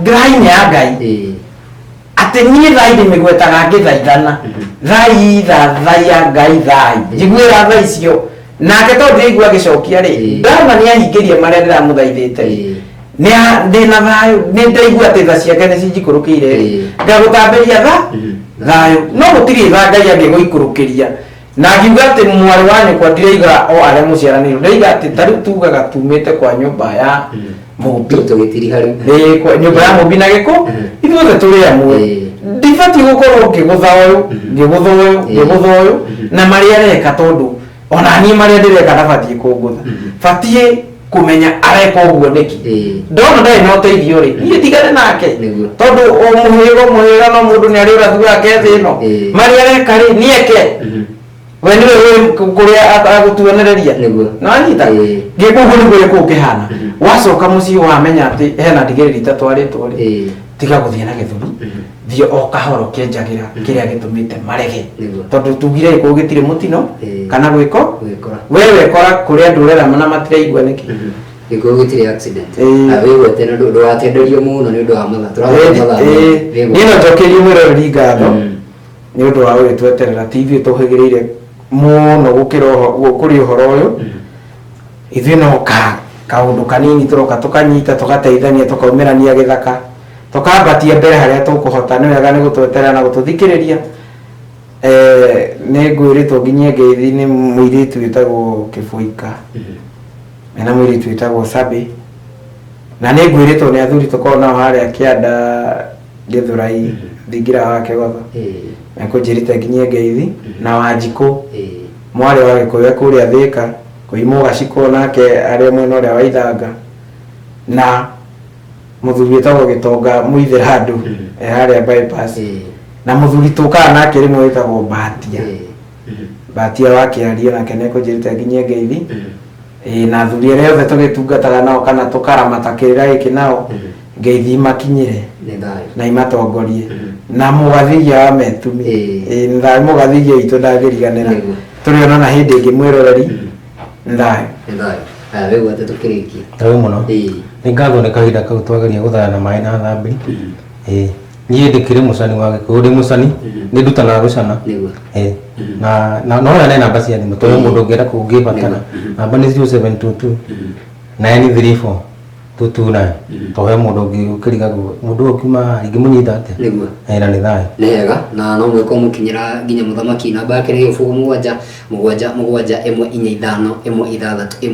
thayũ ya Ngai atĩ niĩ thai ndĩmĩgwetaga ngĩthaithana thai thaya Ngai thai njiguĩra tha icio nake tondũ ndĩraigua agĩcokia rĩ ndama nĩ ahingĩrie marĩa ndĩramũthaithĩte ndĩna thayũ nĩ ndaigua atĩ tha ciake nĩ cinjikũrũkĩire rĩ ngagũtambĩria thayũ no gũtirĩ tha Ngai angĩgũikũrũkĩria na ngiuga atĩ mwarĩ wa nyũkwa ndiraiga o arĩa mũciaranĩirwo ndaiga atĩ tarĩu tugaga tumĩte kwa nyũmba ya mũmbi nyũmba ya mũmbi na gĩkũ ithuothe tũrĩ amwe ndibatiĩ gũkorwo ngĩgũtha ũyũ na marĩa areka tondũ ona niĩ marĩa ndĩreka ndabatiĩ kũngũtha batiĩ kũmenya areka ũguo nĩki ndona ndarĩ na ũteithio rĩ niĩ ndigane nake tondũ o mũhĩrĩga no mũndũ nĩ arĩ ũrathi wake thĩ ĩno marĩa areka rĩ nĩeke we nĩwe kũrĩa agũtuonereria no anyita gĩkũguo nĩguo gĩkũu kĩhana wacoka mũciĩ wamenya atĩ hena ndigĩrĩri itatwarĩtwo rĩ tiga gũthiĩ na gĩthũri thiĩ o kahora ũkĩenjagĩra kĩrĩa gĩtũmĩte marege tondũ tugire gĩkũu gĩtirĩ mũtino kana gwĩko we wekora kũrĩa andũ ũrerama na matiraigua nĩkĩ gĩkũu gĩtirĩ accident wĩgwete na ndũgatenderio mũno nĩ ũndũ wa mathaa niĩ no njokeirie mwĩroreri ngatho nĩ ũndũ wa gwĩtweterera ti ithuĩ tũhĩgĩrĩire mũno kũrĩ ũhoro ũyũ ithuĩ no kaũndũ kanini tũroka tũkanyita tũgateithania tũkaumĩrania gĩthaka tũkambatia mbere harĩa tũkũhota nĩ wega nĩ gũtweterera na gũtũthikĩrĩria nĩ ngwĩrĩtwo nginyie ngeithi nĩ mũirĩtu wĩtagwo Kĩbũika mena mũirĩtu wĩtagwo Sabi na nĩ ngwĩrĩtwo nĩ athuri tũkorwo nao harĩa Kĩanda Gĩthũrai thingira wa Kĩgotho ekũnjĩrĩte nginyie ngeithi na Wanjikũ mwarĩ wa Gĩkũyũ kũrĩa Thĩka kũimwo gaciko nake arĩa mwena ũrĩa wa Ithanga na mũthuri wĩtagwo Gĩtonga mũithe handũ harĩa bypass na mũthuri tũkaga nake rĩmwe wĩtagwo Batia wa Kĩaria nake nĩ ekũnjĩrĩte nginyie ngeithi na athuri arĩa othe tũgĩtungataga nao kana tũkaramata kĩrĩra gĩkĩ nao ngeithi imakinyĩre na imatongorie na mũgathiria wa metumi thayũ mũgathiria witũ ndangĩriganĩra tũrĩ ona na hĩndĩ ĩngĩ mwĩroreri thayũ wĩgwete tũkĩrĩkia thayũ mũno nĩ ngatho nĩ kahinda kau twageria gũthaya na maĩ na thambiri niĩ ndĩkĩrĩ mũcani wa Gĩkũyũ ndĩ mũcani nĩ ndutanaga gũcana na no hena namba cia thimũ tondũ mũndũ ũngĩenda kũngĩbatana namba nĩ 0722 934 229 tohe mũndũ ũngĩ ũkĩrigagwo mũndũ ũkiuma ingĩmũnyita atĩa na nĩ thayũ nĩ hega na no mwĩko mũkinyĩra nginya mũthamaki namba yake nĩ 07771516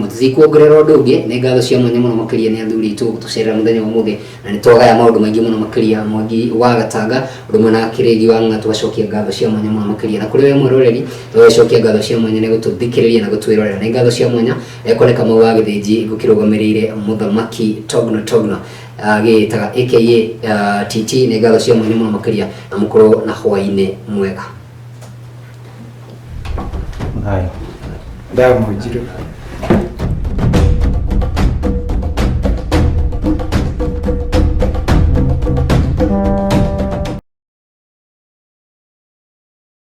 tũtikuongerera ũndũ ũngĩ nĩ ngatho cia mwanya mũno makĩria nĩ athuri aitũ gũtũcerera mũthenya wa ũmũthĩ na nĩ twagaya maũndũ maingĩ mũno makĩria Mwangi wa Gatanga ũndũ ũmwe na Kĩrĩgi wa Ng'a tũgacokia ngatho cia mwanya mũno makĩria na kũrĩ we mwĩroreri tũgacokia ngatho cia mwanya nĩ gũtũthikĩrĩria na gũtwĩrorera nĩ ngatho cia mwanya ekoneka Kamau wa Gĩthĩnji gũkĩrũgamĩrĩire mũthamaki Togno agĩtaga aka TT nĩ ngatho cia mwanya mũno makĩria na mũkorwo na hwaĩ-inĩ mwega. Diamond Njiru